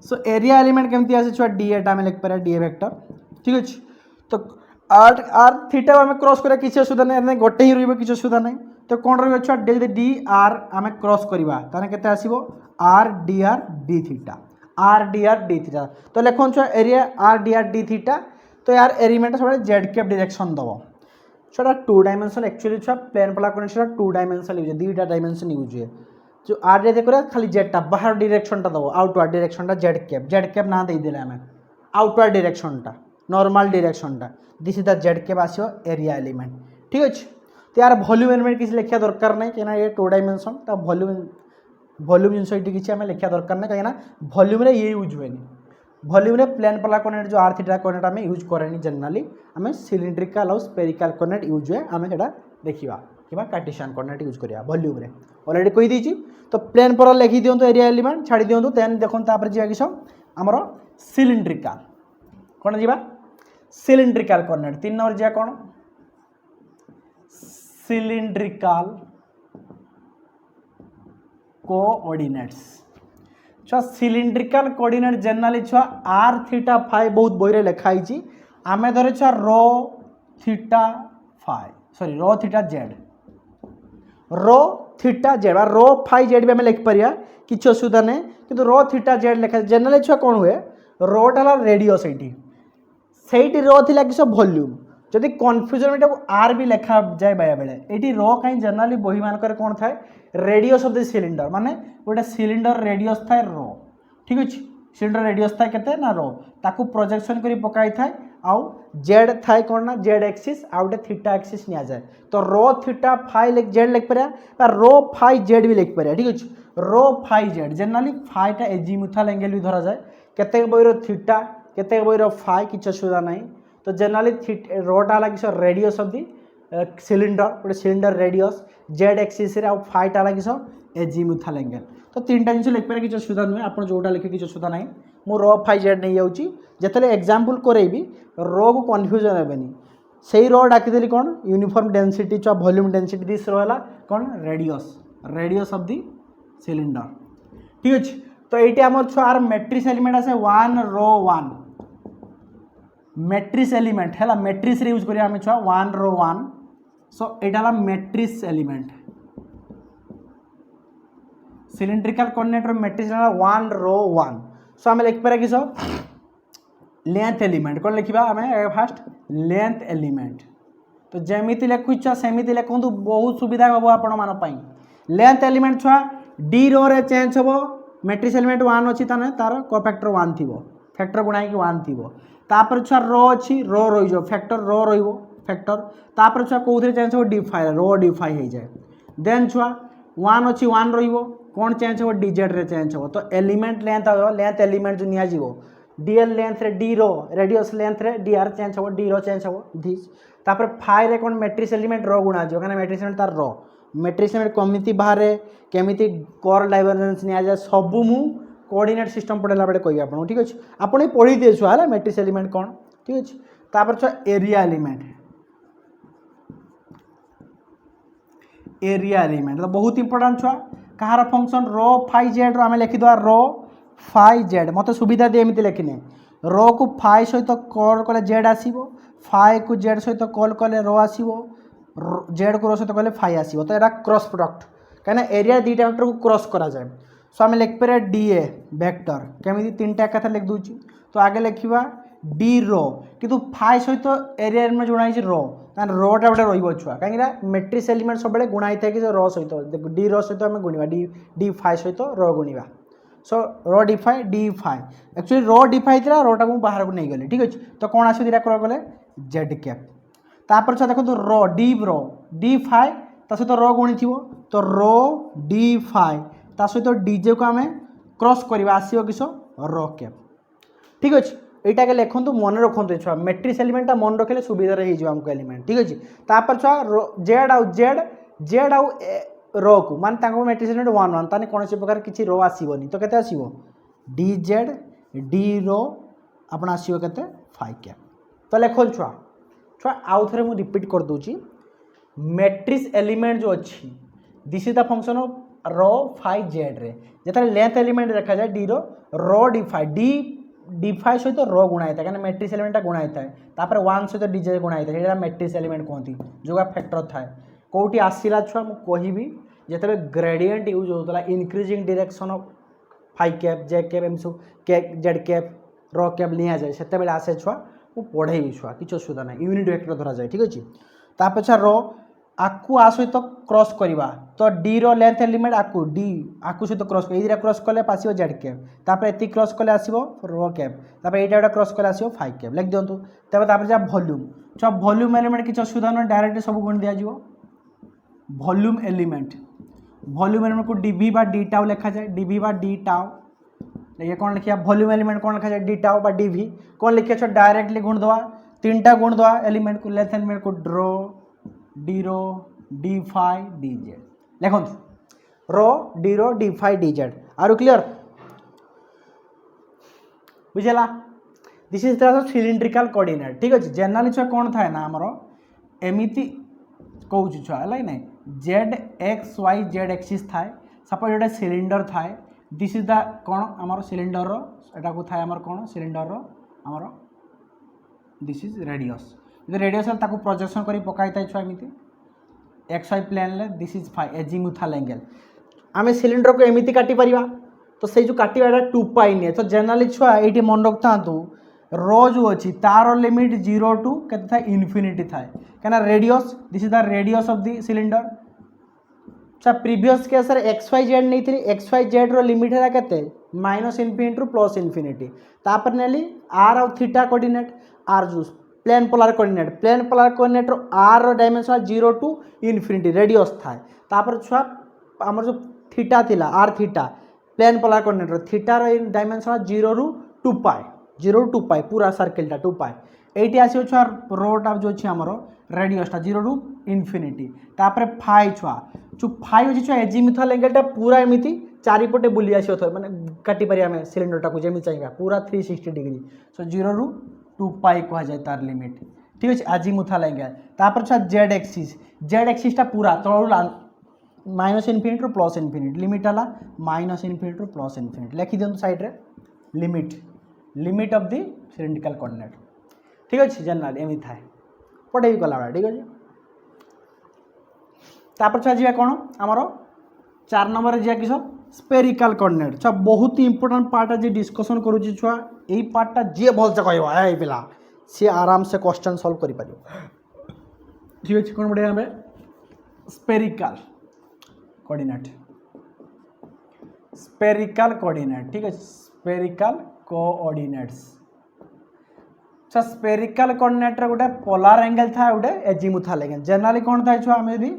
Speaker 1: so area element केमती आसे छुआ डी एटा में लिख पारे डी वेक्टर ठीक अच्छे तो आर आर थीटा आम क्रॉस करा किसी असुविधा नहीं गोटे ही रही किसी असुविधा नहीं तो कौन रही छुआ डी आर आम क्रॉस करवा ताने केते आसीबो आर डी थीटा तो लिखो छुआ एरिया आर डी थीटा तो यार एलिमेंट सब जेड केप डायरेक्शन दब छोटा 2 डायमेंशन एक्चुअली छुआ plane polar coordinate 2 dimension use दुईटा डायमेंशन यूज हुए जो आर डी देखो खाली जेडटा बाहर डायरेक्शनटा दब आउटवर्ड डायरेक्शनटा जेड केप ना देदेले आम आउटवर्ड डायरेक्शनटा नॉर्मल डायरेक्शनटा दिस इज द जेड केप आसो एरिया एलिमेंट ठीक अच्छे तो यार वॉल्यूम एलिमेंट किसी लिखा दरकार नहीं कहीं ये 2 डायमेंशन तो वॉल्यूम जिनस ये किसी आम लिखा दरकार नहीं कहीं वॉल्यूम रे ये यूज हुए वॉल्यूम रे प्लेन पोलार कोऑर्डिनेट जो आर थीटा कोऑर्डिनेट आम यूज करेनी जनरली आम सिलिंड्रिकल और स्पेरिकल कोऑर्डिनेट यूज हुए आम से देखा कि कार्टेशियन कोऑर्डिनेट यूज करिया वॉल्यूम रे ऑलरेडी कही दीची तो प्लेन पोलार लिखी दिंतु एरिया एलिमेंट छाड़ी दिंतु देन देखो तापर जी किस आमर सिलिंड्रिकल कौन जी सिलिंड्रिकल कोऑर्डिनेट 3 नंबर जा कौन सिलिंड्रिकल कोऑर्डिनेट्स छुआ सिलिंड्रिकल कोऑर्डिनेट जनरली छुआ आर थीटा फाइ बहुत बही लिखाई आम धरे छुआ रो थीटा फाइ सॉरी रो थीटा जेड रो फाइ जेड भी आम लिखिपर किसी असुविधा नहीं किंतु रो थीटा जेड लिखा जनरली छुआ कौन हुए रोटा रेडियस सही रो थी कि सब वॉल्यूम जदि कन्फ्यूजन को आर भी लिखा जाए बेले बेले ये रो कहीं जनरली बही मानक कौन थाए रेडियस ऑफ द सिलिंडर माने गोटे सिलिंडर रेडियस थाए रो ठीक अच्छे सिलिंडर रेडियस थाए केते ना रो ताकू प्रोजेक्शन करी पकाई थाए आउ जेड थाए कौन ना जेड एक्सिस आउ गोटे थीटा एक्सिस निया जाए तो रो थीटा फाइ जेड लिख पारे रो फाइ जेड भी लिख पारे ठीक अच्छे रो फाइ जेड जनरली फाइटा एजीमुथाल एंगल भी धरा जाए केते बही थीटा केते बही फाइ किसी असुविधा नहीं तो जनरली रोटा लगे रेडियस ऑफ दी सिलिंडर गोटे सिलिंडर रेडियस जेड एक्सिस रे फाइटा लगे एजीमुथाल एंगल तो 3टा जिन लिखिपारे किसी असुविधा नुहे आप जोटा लिखे किसी असुविधा नहीं मु रो फाइ जेड नहीं जाऊँगी जिते एग्जाम्पल करेबी रो को कन्फ्यूजन हेनी से रो डाकिदेली कौन यूनिफॉर्म डेंसिटी छुआ वॉल्यूम डेंसिटी दिस रो है कौन रेडियस ऑफ दी सिलिंडर ठीक अच्छे तो ये आम छुआ मैट्रिक्स एलिमेंट आसे 1 रो 1 मैट्रिक्स एलिमेंट है मैट्रिक्स रे यूज करिया हमें छुआ 1 रो 1 सो एटा matrix element cylindrical coordinate matrix 1 रो 1 सो आम लिख पारे किस लेंथ एलिमेंट कौन लिखा आम फास्ट लेंथ एलिमेंट
Speaker 2: तो जमीती लिखु छुआ सेमती लिखु बहुत सुविधा हम आपण मान लेंथ एलिमेंट छुआ डी रो रे चेंज हम मैट्रिक्स एलिमेंट 1 अच्छी तार कोफैक्टर 1 थी फैक्टर गुणाई 1 थी तापर छुआ रो अच्छी रो रही फैक्टर रो रैक्टर तापर छुआ कौन चेंज हो डी5 रो डी5 हो जाए देन छुआ 1 अच्छी 1 रौन चेंज हो डीजेड रे चेंज हो तो एलिमेंट लेंथ एलिमेंट जो निजी डीएल लेंथ रे डी रो रेडियस लेंथ रे डी आर चेंज हो डी रो चेंज हो दिस तापर फाइ रे कौन मैट्रिक्स एलिमेंट रो गुणा जो कहना मैट्रिक्स एलिमेंट तार रो मैट्रिक्स एलिमेंट कमिति बाहर केमिति कर डाइवर्जेंस निया जाए सबू मु कोऑर्डिनेट सिस्टम पढ़ेला बेले कहबी आपन ठीक अछि आपन पढ़ी दे छुआ है मैट्रिक्स एलिमेंट कौन ठीक अछि तापर छुआ एरिया एलिमेंट तो बहुत इंपोर्टेंट छुआ कहार फंक्शन रो फाइ जेड रो आमे लिखि दवा रो फाइ जेड मते सुविधा दे एमिति लिखिने रो को फाइ सहित कॉल कले जेड आसीबो फाइ को जेड सहित कॉल कले रो आसीबो जेड को रो सहित कले फाइ आसीबो तो एरा क्रॉस प्रोडक्ट कहना एरिया दीटा वेक्टर को क्रॉस करा जाए सो आमे लिख पे डीए वेक्टर केमिति तीनटा कथा लिख दूची तो आगे लिखिबा डी रो किंतु फाइ सहित एरिया में जोड़ा है रो तान रोटा गोटे रहिबो छुआ कहीं मैट्रिक्स एलिमेंट सब बेले गुणा था कि रो सहित डी रो सहित आम गुणा डी फाइ सहित रो गुणा सो रो डी फाइ एक्चुअली रो डी फाइ था रोटा को बाहर को नहीं गली ठीक अच्छे तो कौन आस दीटा कलर कले जेड कैप तापर छुआ देखो रो डी फाइ ता सहित रो गुणी थी तो रो डी फाइ ता सहित डीजे को आम क्रॉस करवा आसो किस रो कैप ठीक अच्छे यहीटा के लिखु मन रखते छुआ मैट्रिक्स एलिमेंटा मन रखिले सुविधा होमको एलिमेंट ठीक अच्छे तापर छुआ जेड आउ जेड आउ रो को माने मैट्रिक्स एलिमेंट 1 1 ताने कौन प्रकार किसी रो आसबनी तो केते आसीबो डी जेड डी रो आपण आसीबो केते 5 कैप तो लिखो छुआ आउ थे मुझे रिपीट कर दूची मैट्रिक्स एलिमेंट जो अच्छी this is the function of rho 5 z रे जतने लेंथ एलिमेंट देखा जाए डी रो डी फाइ सहित रो गुणा था क्या मैट्रिक्स एलिमेंटा गुणा था 1 सहित डीजे गुणा था मैट्रिक्स एलिमेंट कहती जो फैक्टर थाए कौटी आसला छुआ मुझे कहबी ग्रेडिएंट यूज होता increasing direction of phi cap j cap m sub z cap rho cap लिया जाए से आसे छुआ मुझे पढ़ेबी छुआ किसी असुविधा ना यूनिट वेक्टर धरा जाए ठीक अच्छे तापर रो आकु आ सहित क्रॉस करवा तो डी रो लेंथ एलिमेंट आकु सहित क्रॉस कर क्रॉस कले आसो जेड कैप तापर एति क्रॉस कले आसो रो कैप तापर एटा गोटे क्रॉस कले आसो 5 कैप लिख दिंतु तापर जा वॉल्यूम छुआ वॉल्यूम एलिमेंट किसी असुविधा ना डायरेक्ट सब गुण दिज्व वॉल्यूम एलिमेंट को डीवी बा डी टाउ लिखा जाए डीवी बा डी टाउ ये कौन लिखा वॉल्यूम एलिमेंट कौन लिखा जाए डी टाउ बा डीवी कौन लिखा छुआ डायरेक्टली गुण दवा 3टा गुण दवा एलिमेंट को लेंथ एलिमेंट को d rho d phi d z लिखु rho d phi d z आर क्लियर बुझेला this is the cylindrical coordinate ठीक अच्छे जनरली छुआ कौन थाए ना आमर एमिति कहूँ छुआ है ना Z X Y Z axis थाए सपोज गोटे सिलिंडर थाए दिस इज द कौन आमर सिलिंडर एटा को थाए आमर कौन सिलिंडर आमर दिस इज रेडियस रेडियस ताको प्रोजेक्शन करी पकाई था छुआ एमती एक्स वाई प्लेन ले दिस इज फाइ एजिमुथाल एंगल आम सिलिंडर को एमती काटी पारिबा तो से जो काटिबा 2 पाई निये तो जनरली छुआ ये मन रखता रो जो अच्छी तार लिमिट 0 टू के इनफिनिटी थाए क्या radius this is the radius of the cylinder अच्छा previous case x Y z नहीं थी एक्स वाई जेड रो लिमिट है केते minus infinity to plus infinity तापर नेली आर आउ थीटा कोऑर्डिनेट आर जो प्लेन पोलार कोऑर्डिनेट रो आर रो डायमेंशन 0 टू इनफिनिटी रेडियस थाए तापर छुआ आमर जो थीटा थिला r theta plane polar coordinate रो थीटा रो डायमेंशन 0 रू 2 पाई पूरा सर्किलटा 2 पाई एटी आसो छुआ रोटा जो अच्छी आमर रेडियसटा 0 रू इनफिनिटी तापर फाइ छुआ जो फाइ अच्छी छुआ एजिमुथाल एंगलटा पूरा एमती चारिपटे बुली आसो थे मैंने काटी पारि आम सिलिंडरटा को जमी चाहिए पूरा 360 डिग्री सो 0 रू 2 पाई कह जाए तार लिमिट ठीक अच्छे एजिमुथाल एंगल तापर छुआ जेड एक्सिसटा पूरा तलू minus infinity to plus infinity limit है minus infinity to plus infinity लिखि दिखाँ साइड्रे limit of the cylindrical coordinate ठीक अच्छे जनरल एमती थाए पढ़े भी कला ठीक अच्छे तापर छुआ जी कौन आमर 4 नंबर जी किस स्पेरिकल कोऑर्डिनेट छुआ बहुत ही इंपोर्टेंट पार्ट है जी डिस्कसन करुच्ची छुआ यही पार्टा जी भलसे कह पिला सी आराम से क्वेश्चन सॉल्व कर ठीक अच्छे कौन बढ़िया हमें स्पेरिकल कोऑर्डिनेट, स्पेरिकल कोऑर्डिनेट, ठीक है स्पेरिकल कोऑर्डिनेट्स। अच्छा स्पेरिकल कोऑर्डिनेट रे गोटे पोलार एंगल था गोटे एजिमुथाल एंगल। जनरली कौन था छुआ आम यदि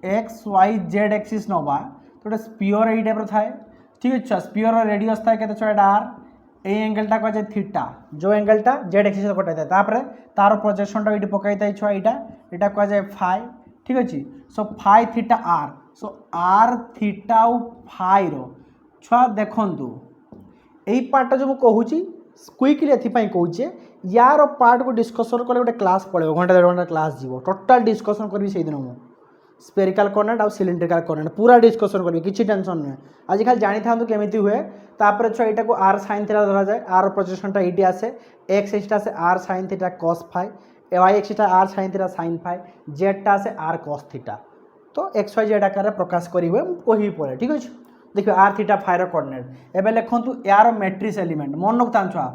Speaker 2: एक्स वाई जेड एक्सिस नवा तो गोटे स्पीयर यही टाइप थाए, ठीक है छुआ स्पीयर रेडियस था केते छुआ आर ए एंगलटा कह जाए थीटा, जो एंगलटा जेड एक्सिस कटा था तापर तार प्रोजेक्शनटा ये पकई था छुआ यहाँ कह जाए फाइ, ठीक अच्छे so phi theta r, so r theta phi छुआ देखु यही पार्ट जो मुझे क्विकली एपाई कहे यार पार्ट को डिस्कसन कले गोटे क्लास पड़े घंटा 1.5 घंटा क्लास जीव टोटाल डिस्कसन करी से दिन मुझे स्पेरिकल कोऑर्डिनेट और सिलिंड्रिकल कोऑर्डिनेट पूरा डिस्कसन करी किसी टेंशन नुहे। आज खाली जानी था केमी हुए तापर छुआ यहाँ को आर साइन थीटा धरा जाए, आर प्रोजेक्शनटा ये आसे एक्स एक्सटा से r sine theta cos phi, y एक्सटा r sine theta sine phi, जेडटा से आर कॉस थीटा, तो एक्स वाई जेड आकार प्रकाश करेंगे कही पड़े, ठीक अच्छे देखिए आर थीटा फाइर कोऑर्डिनेट। एवं लिखु यार मैट्रिक्स एलिमेंट मन रखता छुआ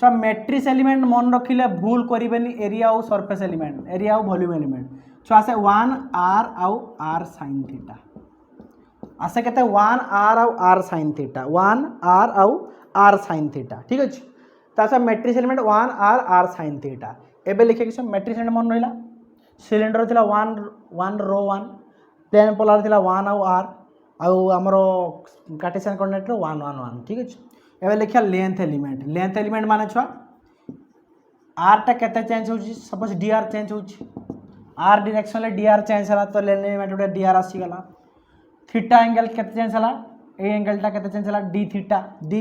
Speaker 2: छुआ मैट्रिक्स एलिमेंट मन रखिले भूल करेंगे एरिया और सरफेस एलिमेंट, एरिया और वॉल्यूम एलिमेंट छुआ आसे 1 आर आउ आर साइन थीटा आसे केते 1 आर आउ आर साइन थीटा, 1 आर आउ आर साइन थीटा, ठीक अच्छे तासे matrix element 1 r sine theta. एवं लिखे कि मैट्रिक्स एलिमेंट मन रहा सिलिंडर थिला 1 रो 1 प्लेन पोलार थिला 1 आउ आर आमर कार्टेशियन कोऑर्डिनेट 1 1 1, ठीक अच्छे एवं लिखा लेंथ एलिमेंट, लेंथ एलिमेंट माने छुआ आरटा केते चेंज हो सपोज डी आर चेंज हो r direction d r change है तो लेंथ एलिमेंट गोटे डी आर आसीगला। थीटा एंगल केते चेंज है ए एंगलटा केते चेंज है डी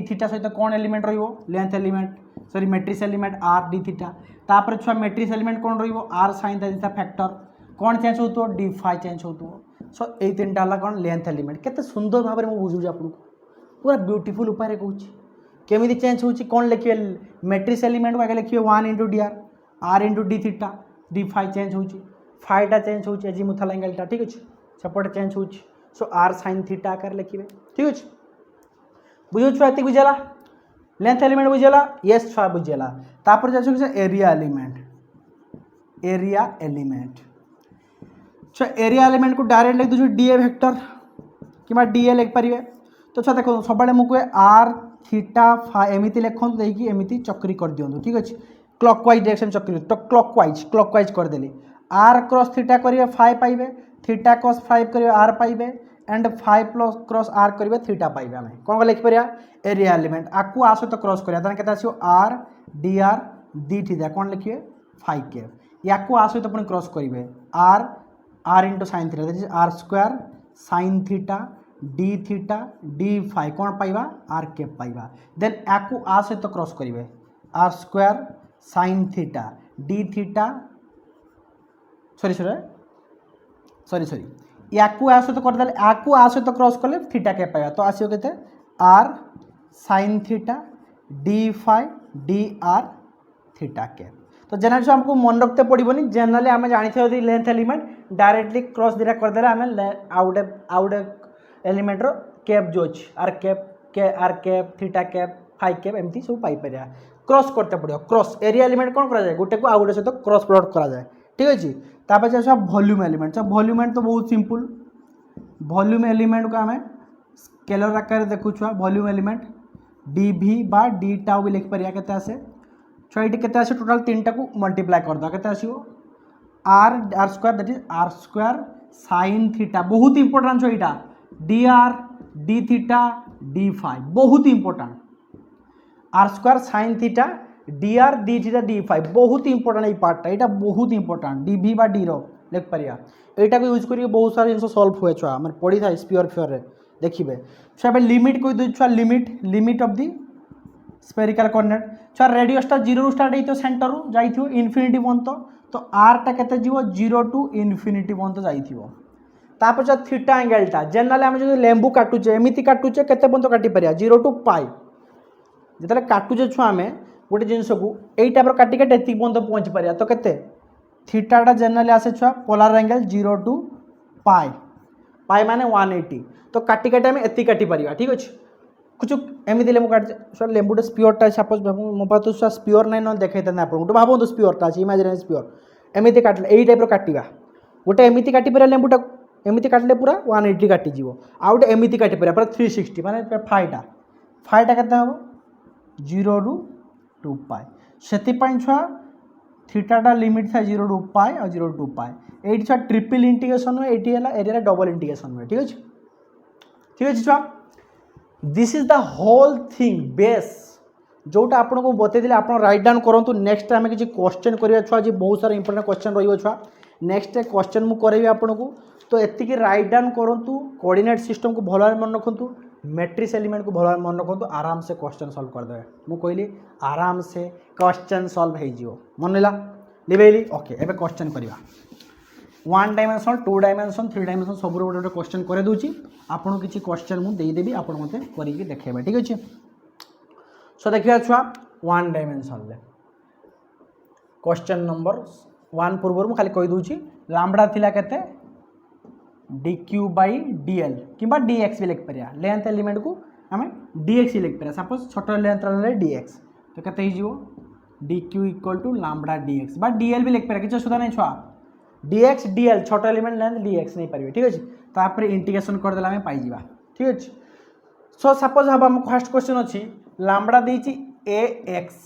Speaker 2: थीटा सहित कौन एलिमेंट रहिबो length element sorry matrix element R D theta तापर छुआ मैट्रिक्स एलिमेंट कौन रहिबो आर साइन थीटा फैक्टर कौन चेंज होतो डी फाइ चेंज होतो। सो ये 3टा है कौन लेंथ एलिमेंट केते सुंदर भाव में बुझुଛି आपको पूरा ब्यूटीफुल उपाय कहूँ केमी चेंज हो कौन लिखे मैट्रिक्स एलिमेंट को आगे लिखिए 1 into d r into d theta D phi change हो फाइटा चेंज हो एजिमुथाल एंगलटा, ठीक अच्छे सेपटे चेंज हो सो आर साइन थीटा आकार लिखे, ठीक अच्छे बुझे छुआ ये बुझेगा लेंथ एलिमेंट बुझेगा येस छुआ बुझेगा। तापर जाए एरिया एलिमेंट, एरिया एलिमेंट छुआ एरिया एलिमेंट को डायरेक्ट लिख दूसरी डी ए वेक्टर कि डी ए लिख पारे तो छुआ देखो सब मुझे आर थीटा फाइ एमती लिखुँ देखिए एमती चक्री कर दिखाँ, ठीक अच्छे क्लॉकवाइज डायरेक्शन चक्री तो क्लॉकवाइज करदेली आर क्रॉस थीटा करेंगे फाइ पाइबे, थीटा क्रॉस फाइव करेंगे आर पाइबे एंड 5 प्लस क्रॉस आर करेंगे थीटा पाइबे। आम कौन लिखिपर एरिया एलिमेंट आपको आ सहित क्रॉस करा के आर डी थीटा कौन लिखिए फाइ के या आ सहित पुणी क्रॉस करेंगे r into sine theta that is r square sine theta D phi कौन पाइबा आर केप पाइबा देन आपको आ सहित क्रॉस करेंगे r square sine theta D theta sorry या आ सहित करदे आपको आ सहित क्रॉस कले थीटा के पाइबा तो आसो k r sine theta D phi d r theta के। तो जनरली हमको मन रखते पड़ोनी जनरली आम जानी थी लेंथ एलिमेंट डायरेक्टली क्रॉस दिटा करदे आम आउटे एलिमेंट रो कैप जो अच्छी r cap theta cap phi cap एमती सब पाइपर क्रॉस करते पड़ो क्रॉस एरिया एलिमेंट कौन करा जाए गोटे को आउ गोटे सहित क्रॉस प्रोडक्ट करा जाए, ठीक अच्छे तापर जाए वॉल्यूम एलिमेंट वॉल्यूम तो बहुत सिंपल वॉल्यूम एलिमेंट को आम स्केलर आकार देखु छुआ वॉल्यूम एलिमेंट डी भी बा डी टाउ भी लिखिपर के आसे छुआ ये के आसे टोटाल 3टा को मल्टीप्लाई करदे के आसो r square that is r square sine theta बहुत इंपोर्टां छुआ यहाँ डी थीटा डी फाइ बहुत important r square sine theta D theta D phi बहुत इंपोर्टां ये पार्टा यहाँ बहुत इंपोर्टां डी भी बा डी लिख पार यहाँ को यूज कर बहुत सारा जिन सल्व हुए छुआ मैंने पढ़ी था स्पीयर फियर देखिए छुआ लिमिट कही छुआ limit of the spherical coordinate छुआ रेडियसटा 0 रू स्टार्ट होता सेंटर रू जाइथियो इनफिनिटी पर्यंत तो आरटा केते जीवो 0 टू इनफिनिटी पर्यंत जाइथियो तापर छुआ थीटा एंगलटा जनरली आम जो लेंबू काटुचे एमती काटुचे केते पर्यंत काटी पारिया 0 टू पाइ जिते काटुचे छुआ आम गोटे जिनस को यही टाइप काटी काटी एति पर्यंत पहुँची पारिया तो केते थीटाटा जनरली आसे छुआ पोलार एंगल 0 टू पाइ माने 180 तो काटी काटी आम एति काटी पारिया, ठीक अच्छे कुछ एमती लेंबू काट लेंबूटे स्पीयरटा सपोज मो पास स्पीयर नहीं ना देखते आप भावतु स्पीयरटा अच्छे इमेजिनरी स्पीयर एमती काटले यही टाइप काटा गोटे एमती काटिपर लेंबूटा एमती काटिले पूरा 180 काटिज आउ गोटे एमती काटिपर पूरा 360 माने फाइटा फाइटा केते हम 0 ରୁ 2 पाए से छुआ थीटाटा लिमिट था 0 ରୁ पाए और 0 ରୁ 2 पाए ये छुआ ट्रिपल इंटीग्रेशन हुए ये एरिया डबल इंटीग्रेशन हुए ठीक अच्छे छुआ this is the whole thing base जोटा आपको बतई आप राइट डाउन करूँ नेक्स्ट आम किसी क्वेश्चन करा छुआ जी बहुत सारा इंपोर्टेंट क्वेश्चन रही छुआ नेक्स्ट क्वेश्चन मुझे करेबी आपको तो एतिकी राइट डाउन करूँ कोऑर्डिनेट सिस्टम को भल मन रखु मैट्रिक्स एलिमेंट को भल मन रखु आराम से क्वेश्चन सॉल्व करदे मुझे कहली आराम से क्वेश्चन सॉल्व हो मन ला लिबेली ओके एबे क्वेश्चन करवा 1 डायमेंशन 2 डायमेंशन 3 डायमेंशन सब गोटे गोटे क्वेश्चन कर दूची आपको किसी क्वेश्चन मुझे देदेवी आप मत करके देखेबे ठीक अच्छे सो देखिए छुआ 1 डायमेंशन क्वेश्चन नंबर 1 पूर्व मुझे खाली कहीदे लाम्बडा थिला केते dq by dl कि dx भी लिख पारिया लेंथ एलिमेंट को आम dx ही लिख पारिया सपोज छोट लेंथ dx तो केते हो dq equal to lambda dx बा dl भी लिख पारिया किसी सुधा नहीं छुआ dx dl छोट एलिमेंट लेंथ dx नहीं पारे ठीक अच्छे तापर इंटीग्रेशन करदे आम पाइबा ठीक अच्छे सो सपोज हम आम फर्स्ट क्वेश्चन अच्छी लाम्बडा देछि ax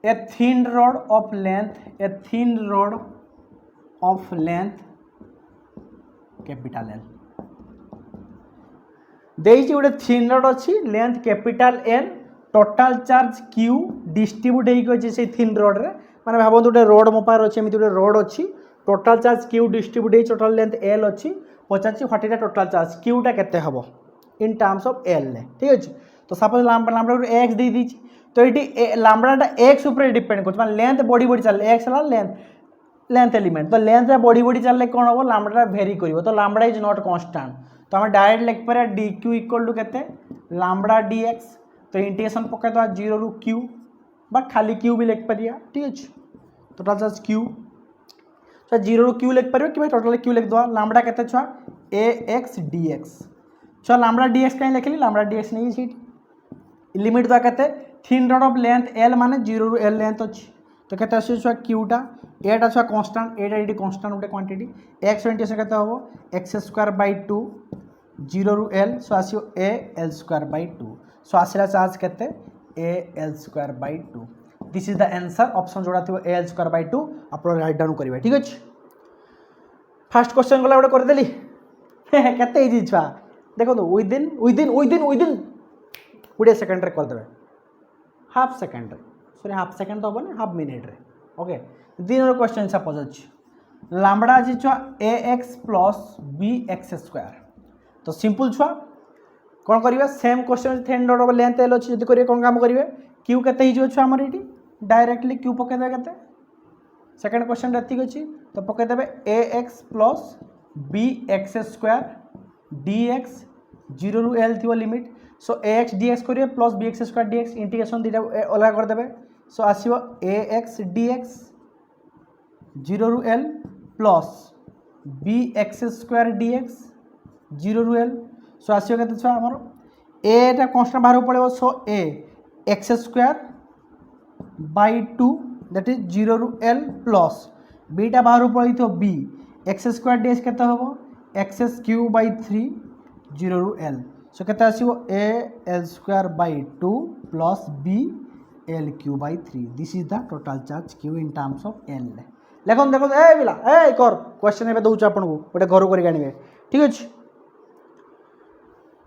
Speaker 2: a thin rod of length capital L देइछि गोटे थिन रड अच्छी length capital N total charge q distribute होइछि से थिन रड रे माने भाबंतु गोटे रड मो पार अच्छी एमिति गोटे रड अच्छी टोटाल चार्ज क्यू डिस्ट्रीब्यूट होइछि टोटाल लेंथ एल अच्छी पचासी व्हाट इज टोटाल चार्ज क्यूटा केते हबो इन टर्म्स ऑफ एल ठीक अच्छे तो सपोज लाम्बडा एक्स दे दीची तो ये लाम्बडाटा एक्स ऊपर डिपेंड कर लेंथ बढ़ी बढ़ी चले एक्स है लेंथ एलिमेंट तो लेंथ बढ़ी बढ़ी चलने कौन हम लाम्बडा भेरी कर तो लाम्बडा इज नॉट कांस्टेंट तो आम डायरेक्ट लिख पारे डी क्यू इक्वल टू के लाम्बडा डी एक्स तो इंटीग्रेशन पकईदा 0 ରୁ q बा खाली q भी लिख पारिया ठीक अच्छे टोटाल चार्ज q तो 0 ରୁ q लिख पार कि टोटाल q लिख दवा लाम्बडा के छुआ ए एक्स डी एक्स छुआ लाम्बडा डी एक्स कहीं लिखली लाम्बडा डी एक्स नहीं लिमिट दवा के thin rod of length l माने 0 ରୁ l लेंथ अच्छी तो केते आसी छुआ क्यूटा एटा छुआ कांस्टेंट एटा इडी कांस्टेंट गोटे क्वांटिटी एक्स इंटीग्रेशन केते हबो एक्स स्क्वायर बाय 2 0 ରୁ l सो आसी a L square by 2 so आसीला चार्ज केते a L square by 2 this is the answer option जोड़ा थी ए एल स्क्वायर बाय 2 आप राइट डाउन करिवे ठीक अछि फर्स्ट क्वेश्चन गला गोटे कर देली केते इजी छुआ देखो तो विदिन 20 सेकंड रे कर देबे half second sorry half second तो हम हाफ मिनिट रे ओके दिन क्वेश्चन सपोज अच्छी लाम्बडा अच्छी छुआ a x plus b x square तो सिंपल छुआ कौन करेंगे same question thin rod length L अच्छी जब करेंगे कौन काम करेंगे क्यू केते ही छुआ आमर ये डायरेक्टली क्यू पकईदे के सेकेंड क्वेश्चन एतिक अच्छी तो पकईदे a x plus b x square d x 0 ରୁ l थी limit so a x d x करेंगे plus b x square d x integration दुटा अलग करदे सो आसो ए एक्स डी एक्स 0 ରୁ l plus b x square d x 0 ରୁ l सो आसो के छुआ आमर एटा कन्स्टांट बाहर पड़े so a x square by 2 that is 0 ରୁ l प्लस बीटा बाहर पड़े तो b x square d x केते हबो एक्स क्यू बाय 3 0 ରୁ l सो केते आसीबो a L square by 2 plus b L cube by 3 this is the total charge q in terms of L लेखन देखो ए बिला ए कर क्वेश्चन एबे दउछ आपन को गोटे घर करि आनिबे ठीक अछि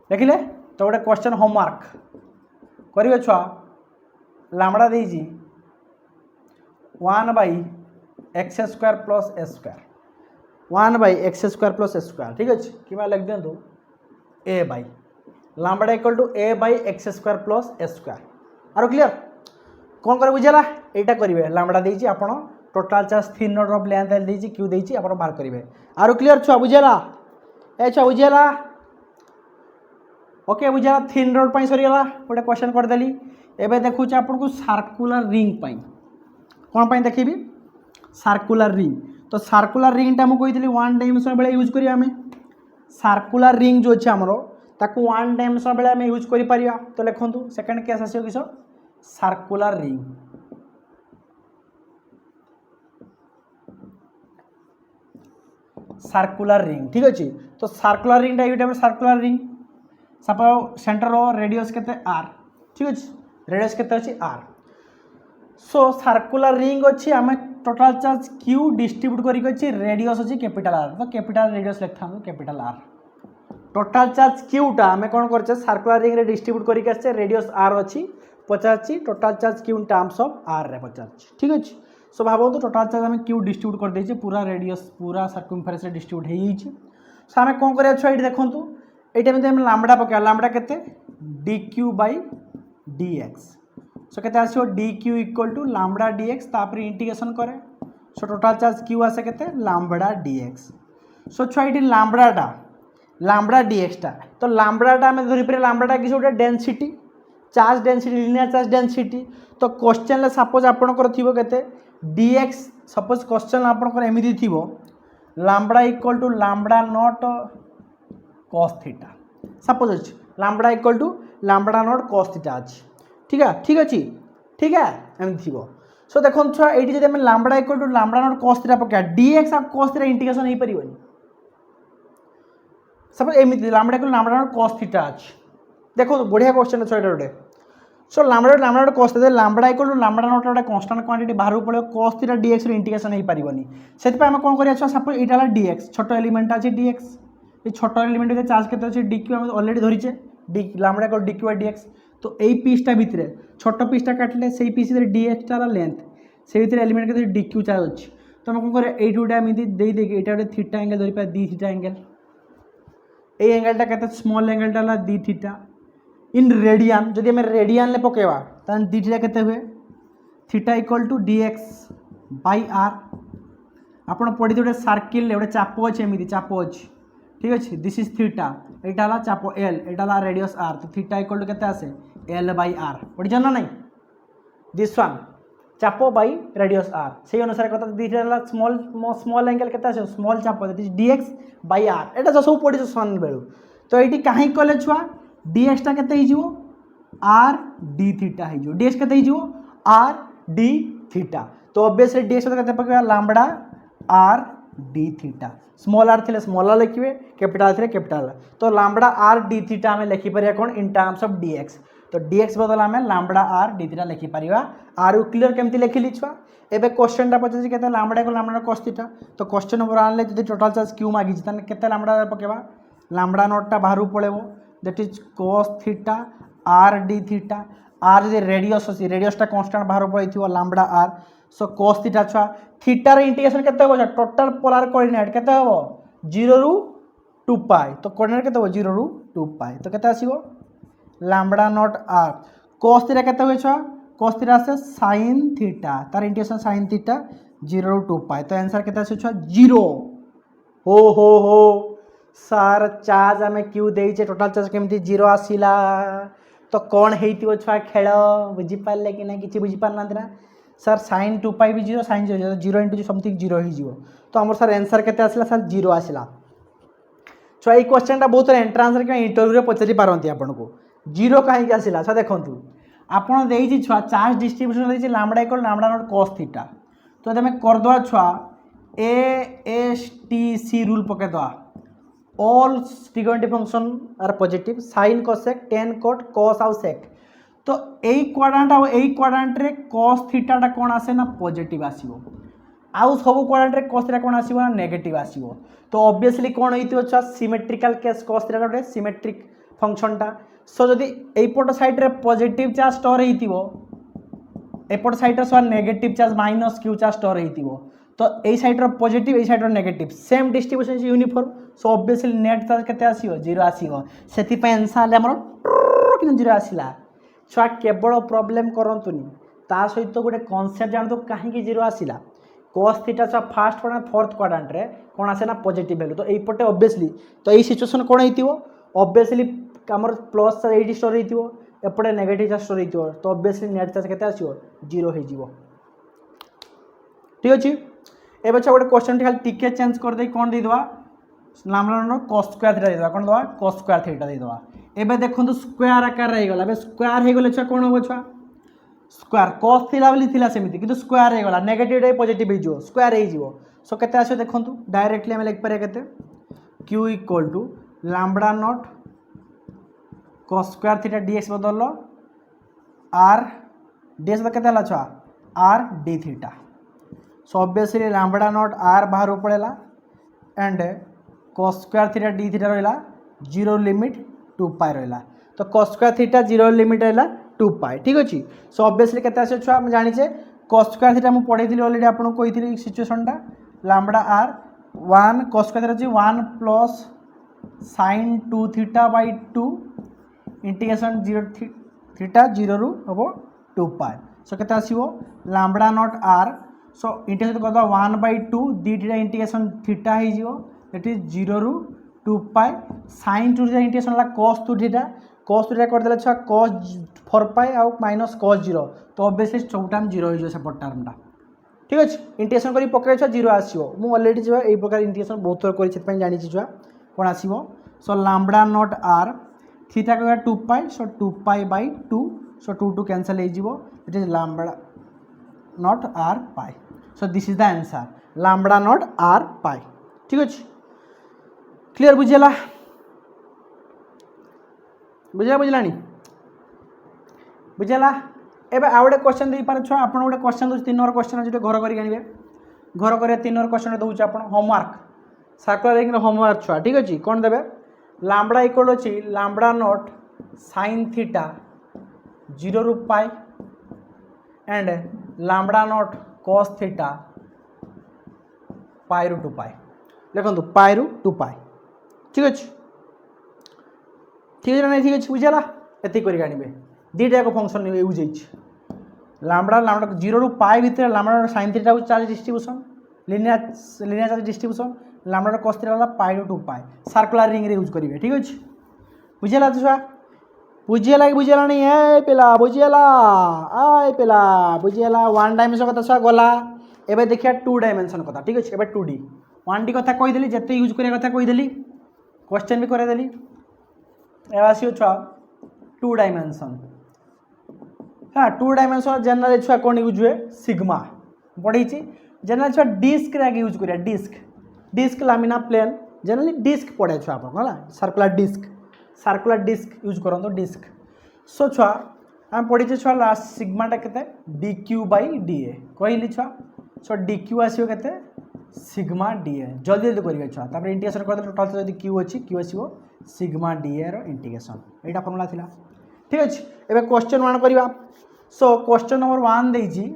Speaker 2: देखिले तो गोटे क्वेश्चन होमवर्क करिवे छुआ लाम्बडा देजी 1 by x square plus a square 1 by x square plus a square ठीक अछि किबा लिख देंतु a by lambda equal to a by x square plus a square आरो क्लियर कौन करे बुझेला एटा करिवे लाम्बडा देछि आपण total charge thin rod of length L देछि क्यू देछि आपण बाहर करिवे आरो क्लियर छुआ बुझेला ए छुआ बुझेला ओके बुझेला थिन रड पई सरी गला गोटे क्वेश्चन कर देली एबे देखु छ आपण को सर्कुलर रिंग पई कोन पई देखिबी सर्कुलर रिंग तो सर्कुलर रिंग टा मु कहितली 1 डायमेंशन बेले यूज करिया हमें सर्कुलर रिंग जो अच्छे आमर ताकू 1 डायमेंशन बेले आम यूज कर पारिया तो लिखु सेकेंड केस आस किस सर्कुलर रिंग सर्कुलर रिंग ठीक अच्छे। तो सर्कुलर रिंगटा ये type circular ring suppose centre radius केते आर ठीक अच्छे रेडियस केते अच्छे आर। सो सर्कुलर रिंग अच्छी आम टोटाल चार्ज क्यू डिस्ट्रीब्यूट करके रेडियस अच्छी कैपिटल आर तो कैपिटल रेडियस लिखा capital R. Total charge Quetta आम कौन कर सर्कुलर रिंग रे डिस्ट्रीब्यूट करके आसचे रेडियस आर अच्छी पचार total charge q in terms of r रे पचार ठीक अच्छे। सो भावतु टोटाल चार्ज आम क्यू डिस्ट्रीब्यूट कर देचे पूरा रेडियस पूरा सर्कमफेरेंस रे डिस्ट्रीब्यूट हो जाइए। सो आम कौन कर छुआ ये देखूँ ये लाम्बडा पका लाम्बडा केते d Q by d x. So केते आसो d Q equal to lambda d x तापर इंटीग्रेशन करे। सो टोटाल चार्ज क्यू आसे केते लाम्बडा डी एक्स। सो छुआ ये लाम्बडा डी एक्सटा तो लाम्बडाटा आम धरीपर लाम्बडाटा किसी गोटे density charge density linear charge density. तो क्वेश्चन सपोज आपंकर थी के डी एक्स सपोज क्वेश्चन आपंकर एमती थी lambda equal to lambda naught cos theta suppose अच्छे lambda equal to lambda naught cos theta अच्छी ठीक अच्छे ठीक है एमती थी। सो देखो छुआ ये जब lambda equal to lambda naught cos theta पका डी एक्स आ कॉस थीटा इंटीग्रेशन हो पार सपोज एमती lambda equal lambda naught cos theta अच्छी। देखो बढ़िया क्वेश्चन अच्छे ये गोटे। So lambda naught cos theta lambda equal to lambda naught गोटे कांस्टेंट क्वांटिटी बाहर पड़े कॉस थीटा डीएक्स इंटीग्रेशन हो पारनी से आम कौन कर सपोज यहाँ डीएक्स छोट एलिमेंट अच्छे डीएक्स ये छोट एलिमेंट चार्ज के अच्छे डीक्यू आम अलरेडी धरीचे d lambda equal d q by d x. तो यही पीसटा भितर छोट पीसटा काटिले से पीस डीएक्सटार लेंथ से एलिमेंट के डीक्यू चार्ज अच्छे। तो आम कौन कर गोटे एमती देदेक यहाँ गोटे थीटा एंगल धरी पाए दी थीटा एंगल ये एंगलटा के स्मॉल एंगलटा दी थीटा इन रेडियन जदि आम रेडियन पकेवा तान दी थीटा केते हुए theta equal to d x by r. आपड़ पढ़ी गोटे सर्किल गोटे चाप अच्छे एमती चाप अच्छे ठीक अच्छे दिस इज थीटा यहाँ चाप एल यहाँ रेडियस आर तो थीटा इक्वल टू केते आसे एल बाई आर पढ़ी ना नहीं दिस वन चाप बाई रेडियस आर से अनुसार कथा दीटा स्मॉल स्मॉल एंगल के स्मॉल चाप डी एक्स बाई आर एटा सब पढ़ी सन बेलू। तो ये कहीं कले छुआ डी एक्सटा के आर डी थीटा हो डी एक्स के आर डी थीटा। तो ऑब्वियसली डी एक्स के पकड़ा lambda r D theta small r थे स्मॉल आर लिखे कैपिटल थे कैपिटल। तो लाम्बडा आर डी थीटा आम लिखिपर कौन in terms of d x. तो डी एक्स बदल आम लाम्बडा आर डी थीटा लिखिपर आर क्लीयर केमती लिखिली छुआ एबे क्वेश्चनटा पचार के लाम्बडा को लाम्बडा कॉस थीटा। तो क्वेश्चन नंबर आने जो टोटाल चार्ज क्यू मागी के लाम्बडा पकेबा लाम्बडा नॉटटा बाहर पड़ेबो that is cos theta r D theta r जो रेडियस अच्छी रेडियसटा कन्स्टाट बाहर पड़े lambda r. So cos theta छुआ थीटार इंटीग्रेशन के टोटाल पोलार कोऑर्डिनेट के 0 रू 2 पाई तो कोऑर्डिनेट के 0 रू 2 पाई तो के आसो lambda not are cos theta के हुए छुआ कॉस थीटा से साइन थीटा तार इंटीग्रेशन साइन थीटा 0 रू 2 पाई तो आंसर के छुआ 0 हो सार चार्ज आम क्यू देचे टोटाल चार्ज केमती 0 आसला तो कौन हो छुआ खेल बुझीपारे कि ना कि बुझीपार ना सर साइन 2 पाई भी 0 साइन 0 इंटू समथिंग 0 हो तो आम सर आंसर के सर 0 आसला। छुआ ये क्वेश्चनटा बहुत एंट्रांस इंटरव्यू पचारि पारती आपन को 0 कहीं आसला। छुआ देखूँ आपड़ दे छुआ चार्ज डिस्ट्रीब्यूशन देती lambda equal lambda naught cos theta. तो आम करदे छुआ ASTC रूल पकईदे all trigonometric function are positive sine cosec tan cot cos आउ सेक। तो यही क्वाड्रेंट आ यही क्वाड्रेंट रे कॉस थीटाटा कौन आसे ना पॉजिटिव आसीबो आउ सब क्वाड्रेंट रे कॉस थीटा कौन आसीबो ना नेगेटिव आसीबो। तो ऑब्वियसली कौन होइतिबो छुआ सिमेट्रिकल केस कॉस थीटा गोटे सिमेट्रिक फंक्शनटा। सो जदि एपट साइड रे पॉजिटिव चार्ज स्टोर होइतिबो एपट साइड रे negative charge minus q charge store होइतिबो तो यही साइड रो पॉजिटिव यही साइड रो negative same distribution uniform. So obviously net charge केते आसीबो 0 आसीबो सेति पे आंसर हमर कि 0 आसीला। छुआ केवल प्रॉब्लम करंतुनी ता सहित गोटे कॉन्सेप्ट जानतो कहीं 0 आसीला कॉस थीटा छुआ फर्स्ट क्वाड्रेंट फोर्थ क्वाड्रेंट रे कौन आसे ना पॉजिटिव वैल्यू। तो एपटे ऑब्वियसली तो यही सिचुएशन कौन होइतिबो ऑब्वियसली हमर प्लस चार्ज एटी स्टोर होइतिबो एपटे नेगेटिव चार्ज स्टोर होइतिबो तो ऑब्वियसली नेट चार्ज केते आसीबो 0 हो जिवो ठीक अछि। एबे छुआ गोटे क्वेश्चन खाली टिके चेंज कर दे कौन दे दवा लाम्बडा cos स्क्वायर थीटा दे दवा कौन दवा cos स्क्वायर थीटा दे दवा। एबे देखो स्क्वायर आकार रही गला एबे स्क्वायर हे गले छुआ कौन हो छुआ स्क्वायर कस थिला बोली थिला सेमिति किंतु स्क्वायर हे गला नेगेटिव रे पॉजिटिव हे जो स्क्वायर हे जीवो सो केते आछो देखंतु डायरेक्टली हम लिख पारे केते q equal to lambda not cos square theta dx बदल लो r dx तो केते हला छा r d theta so obviously lambda naught r बाहर पड़ेला and cos square theta d theta रहला 0 लिमिट 2 पाई रहला तो cos स्क्वायर थीटा 0 लिमिट रहला 2 पाई ठीक अछि सो ऑब्वियसली केते आसे छुआ हम जानि जे cos स्क्वायर थीटा मु पढै थिली ऑलरेडी आपन को कहिथिली सिचुएशनटा lambda r 1 cos square theta 1 plus sin 2 theta by 2 integration 0 theta 0 रु हबो 2 पाई सो केते आसीबो lambda naught r so integration करदा 1 by 2 d theta integration theta हे जिवो दैट इज 0 रु 2 पाई sin 2 थीटा इंटीग्रेशन ला cos 2 थीटा cos 2 थीटा कर देला छा cos 4 पाई आ माइनस cos 0 तो ऑब्वियसली सब टाइम 0 हो जो सेपट टर्मटा ठीक अछि इंटीग्रेशन करी पकरे छा 0 आसीबो मु ऑलरेडी जो ए प्रकार इंटीग्रेशन बहुत थोर करी छित पई जानि छी छुआ कोन आसीबो सो लैम्बडा नॉट r थीटा का 2 pi so 2 pi by 2 so 2 2 cancel हे जिवो it is lambda naught r pi so this is the answer lambda naught r पाई ठीक अछि क्लियर बुझेला बुझलानी बुझेला एबे आ गोटे क्वेश्चन दे पारे छुआ आपन गोटे क्वेश्चन दो 3 नंबर क्वेश्चन जो घर करी आनिबे घर करे 3 नंबर क्वेश्चन दउछ आपन होमवर्क सर्कुलर रिंग होमवर्क छुआ ठीक अछि कोन देबे लैम्बडा इक्वल अछि लैम्बडा नॉट sin थीटा 0 रु pi and lambda not cos theta pi रु 2 पाई देखंतु पाई रु 2 पाई ठीक अछि ठीक है ठीक है बुझेला एति करी आनिबे दीटा को फंक्शन यूज होइछ लैम्बडा 0 रु पाई भीतर लैम्बडा sin थीटा को charge distribution linear charge distribution lambda cos theta वाला पाई रु 2 पाई सर्कुलर रिंग रे यूज करिवे ठीक अछि बुझेला छुआ बुझेला कि बुझेला नहीं ए पेला बुझेला आय पेला बुझेला 1 डायमेंशन कथा छुआ गला एबे देखिया 2 डायमेंशन कथा ठीक अछि एबे 2D 1D कथा कहि देली जते यूज करे कथा कहि देली क्वेश्चन भी करे देली एबे आसीओ छुआ 2 डायमेंशन हाँ 2 डायमेंशन जनरल छुआ कौन यूज हुए सिग्मा पढ़ी जनरल छुआ डिस्क रे यूज करिया disc lamina plane generally disc पढ़े छुआ आप है सर्कुलर डिस्क यूज करते डिस्क सो छुआ आम पढ़ी छुआ लास्ट सिग्माटा के dq बाई da कहली छुआ सो dq आसो के सिग्मा da जल्दी जल्दी करेंगे छुआ तापर इंटीग्रेशन कर टोटल जब q अच्छी q आसो सिग्मा da रो इंटीग्रेशन यहाँ फर्मुला थिला ठीक अच्छे एबे क्वेश्चन 1 करवा सो क्वेश्चन नंबर 1 देजी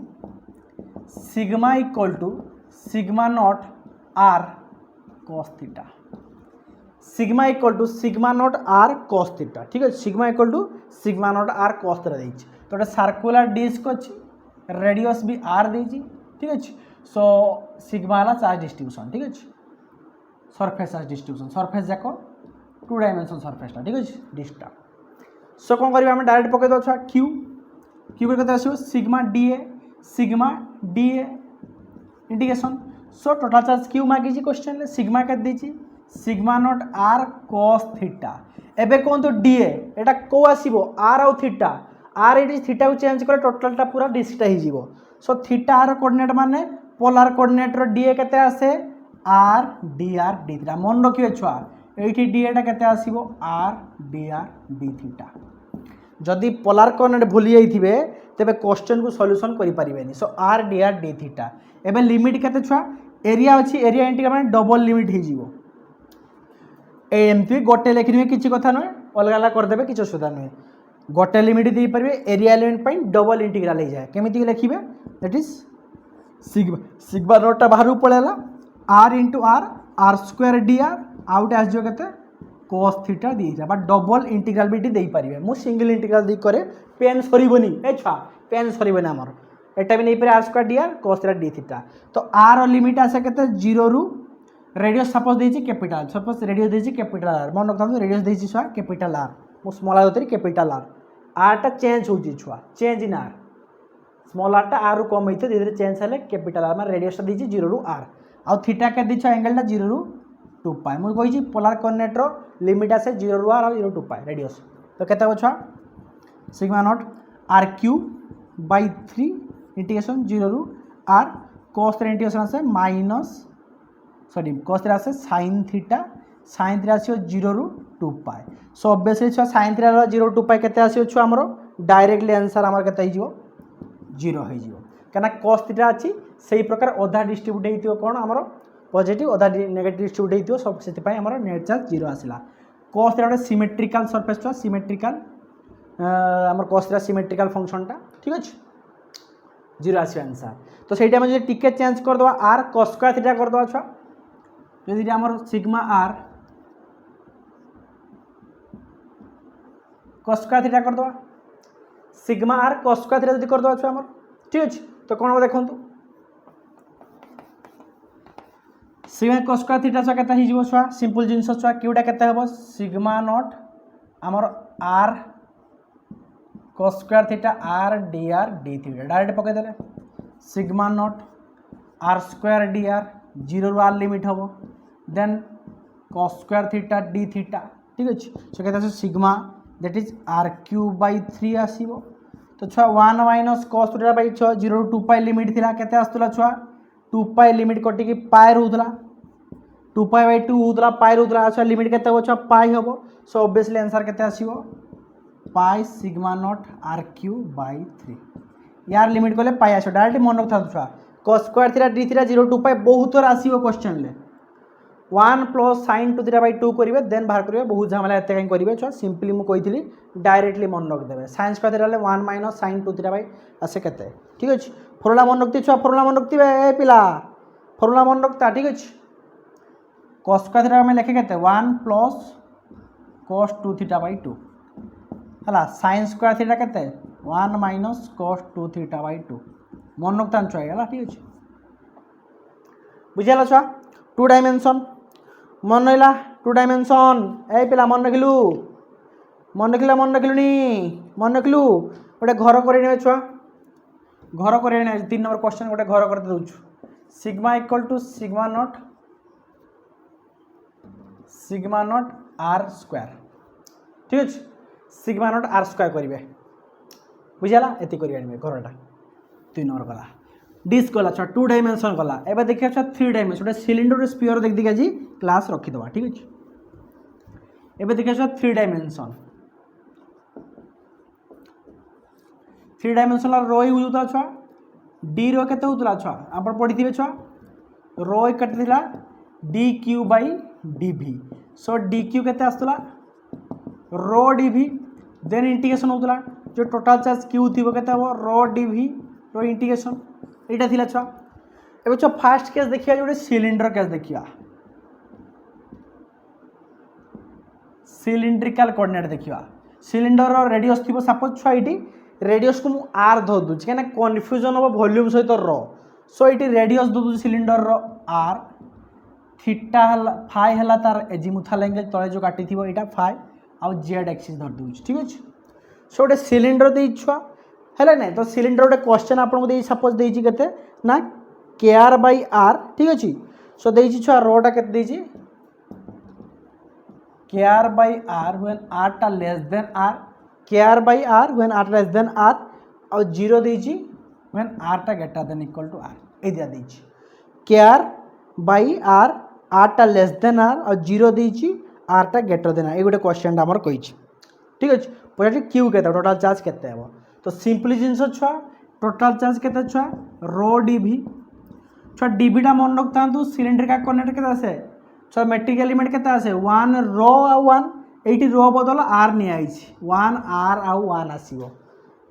Speaker 2: sigma equal to sigma not r cos theta sigma equal to sigma not r cos theta ठीक है sigma equal to sigma not r cos theta देछि तो गोटे सर्कुलर डिस्क अच्छी रेडियस भी r देछि ठीक अच्छे सो सिग्मा वाला चार्ज डिस्ट्रीब्यूशन ठीक अच्छे सरफेस चार्ज डिस्ट्रीब्यूशन सरफेस जाक 2 डायमेंशन सरफेसटा ठीक अच्छे डिस्कटा सो कौन करबा हम डायरेक्ट पके दो q q के आसो sigma da integration so total charge q मागी क्वेश्चन सिग्मा के देछि sigma not r cos theta एबे कोन तो da एटा को आसीबो r और थीटा r इट थीटा को चेंज करे टोटलटा पूरा डिस्कटा ही जीवो सो थीटा r कोऑर्डिनेट माने पोलर कोऑर्डिनेट रो da केते आसे r dr d थीटा मन रखियो छुआ एठी da टा केते आसीबो r dr d थीटा जदि पोलर कोऑर्डिनेट भूली जाइथिबे तेबे क्वेश्चन को सॉल्यूशन करि परिबेनी सो r dr d थीटा एबे लिमिट केते छुआ एरिया अछि एरिया इंटीग्रल माने डबल लिमिट ही जीवो एमती गोटे लिखिने किसी कथा नुहे अलग अलग करदे किसी असुविधा नुहे गोटे लिमिट दे पारे एरिया एलिमेंट पर डबल इंटीग्रल हो जाए केमी लिखे दैट इज सिग्मा नोटा बाहर पड़ेगा r into r square D R out आसो के cos theta the but double integral भी दे पारे मुझे सिंगल इंटीग्रल दी करे पेन सरबनी ए छुआ पेन सरबनी आमर एटा भी नहीं पारे r square D R cos theta D theta तो r लिमिट आसे के 0 रु रेडियस सपोज देछि कैपिटल सपोज रेडियस देछि कैपिटल आर मन रखता रेडियस देछि छुआ कैपिटल आर मो स्मॉल आर देछि कैपिटल आर टा चेंज होछि छुआ change in R small r टा आर रु कम होइतो धीरे चेंज हले कैपिटल आर माने रेडियस देछि 0 रु आर आ थीटा के देछि एंगल टा 0 रु 2 पाई मो कहि पोलर कोऑर्डिनेट रो लिमिट आसे 0 रु आर और 0 2 पाई रेडियस तो केता छुआ sigma not r Q by 3 integration 0 रु r cos थीटा इंटीग्रेशन आसे माइनस सॉरी cos थीटा आसे sin थीटा आसियो 0 रु 2 पाई सो ऑब्वियसली छुआ sin थीटा 0 रु 2 पाई केते आसियो छुआ हमरो डायरेक्टली आंसर हमर केते हिजिवो 0 हिजिवो कना cos थीटा अछि सेही प्रकार ओधा डिस्ट्रीब्यूट हेतियो कोन हमरो पॉजिटिव ओधा नेगेटिव डिस्ट्रीब्यूट हेतियो सब सेति पाई हमरो net charge 0 आसिला cos theta symmetrical surface छुआ सिमेट्रिकल हमर cos थीटा सिमेट्रिकल फंक्शन टा ठीक अछि 0 आसियो आंसर तो सेही टाइम जे टिके चेंज कर दवा r cos स्क्वायर थीटा कर दवा छुआ यदि हमर sigma r cos square theta कर दवा sigma r cos square theta जदि कर दवा छुआ हमर ठीक अछि तो कोन हो देखंतु सिग्मा cos स्क्वायर थीटा छुआ केता हिजिवो छुआ सिंपल जिंस छुआ क्यूटा केता हेबो सिग्मा नॉट हमर r cos square theta r dr d theta direct पके देले sigma not r square dr 0 रु r लिमिट हबो then cos square theta d theta ठीक अछि सो केता छ sigma that is r cube by 3 आसीबो तो छुआ 1 minus cos theta by 6 0 two pi limit थिला केते आस्तला छुआ 2 पाई लिमिट कटि कि पाई रहउतला 2 पाई बाय 2 होतला पाई रहउतला अच्छा लिमिट केते हो छुआ पाई हबो सो ऑब्वियसली आंसर केते आसीबो pi sigma not r cube by 3 यार लिमिट कोले पाई आछो डायरेक्ट मन रखता छुआ cos square theta d theta 0 2 पाई बहुत थोर आसीबो क्वेश्चन ले 1 प्लस sin 2 थीटा बाय 2 करिवे देन बाहर करिवे बहुत झमेला एते काई करिवे छुआ सिंपली मु कहितली डायरेक्टली मन रख देबे sin स्क्वायर थीटा ले 1 माइनस sin 2 थीटा बाय आसे केते ठीक अछि फॉर्मूला मन रखती छुआ फॉर्मूला मन रखती ए पिला फॉर्मूला मन रखता ठीक अछि cos स्क्वायर थीटा में लिखे केते 1 प्लस cos 2 थीटा बाय 2 हला sin स्क्वायर थीटा केते 1 माइनस cos 2 थीटा बाय 2 मन रखता छुआ हला ठीक अछि बुझियाला छुआ 2 डायमेंशन मन रहिला 2 डायमेंशन ए पिला मन रखिलु नी मन रखिलु गोटे घर करे ने छुआ घर करे ने 3 नंबर क्वेश्चन गोटे घर करते दउछु sigma equal to sigma not r square ठीक अछि सिग्मा नॉट r स्क्वायर करिवे बुझियाला एति करि आनिबे घरटा 3 नंबर गला डिस्क गला छ 2 डायमेंशन गला एबे देखिया छ 3 डायमेंशन गोटे सिलिंडर स्फीयर देख दिगा जी क्लास रखि दवा ठीक अछि एबे देखिया छ 3 डायमेंशन 3 डायमेंशन रो यूज होता छुआ d रो केते होतला छुआ आपण पढिथिबे छुआ रो कट दिला dq बाय dv सो dq केते आस्तला रो dv देन इंटीग्रेशन होतला जो टोटल चार्ज q थिबो केते हो रो dv रो इंटीग्रेशन एटा थिला छुआ एबे छुआ फर्स्ट केस देखिया जोडे सिलिंडर केस देखिया सिलिंड्रिकल कोऑर्डिनेट देखिया सिलिंडर रो रेडियस थिबो सपोज छुआ इटी रेडियस को मु r धो दूची केना कन्फ्यूजन हो वॉल्यूम सहित रो सो इटी रेडियस दो दूची सिलिंडर रो r थीटा हला फाई हला तार एजिमुथल एंगल तळे जो काटी थिबो एटा फाई आ z एक्सिस धर दूची ठीक अछि सो गोटे सिलिंडर दे छुआ हैला नै तो सिलिंडर गोटे क्वेश्चन आपन को दे सपोज देछि केते ना kr बाय r ठीक अछि सो देछि छुआ रोटा केते देछि kr by r when r टा less than r kr by r when r less than r or 0 देछि व्हेन r टा greater than equal to r ए दिया देछि kr बाय r टा लेस देन r और 0 देछि r टा greater then r ए गोटे क्वेश्चन हमर कहिछि ठीक अछि पॉजिटिव q केते टोटल चार्ज केते हेबो तो सिंपली जिंस छुआ टोटल चार्ज केते छुआ रो dv छुआ dv टा मन रखता तो सिलिंडर का कनेक्ट केते आसे छुआ मेट्रिक एलिमेंट केते आसे 1 रो आ 1 एटी रो बदल r नि आइछि 1 r आ 1 आसीबो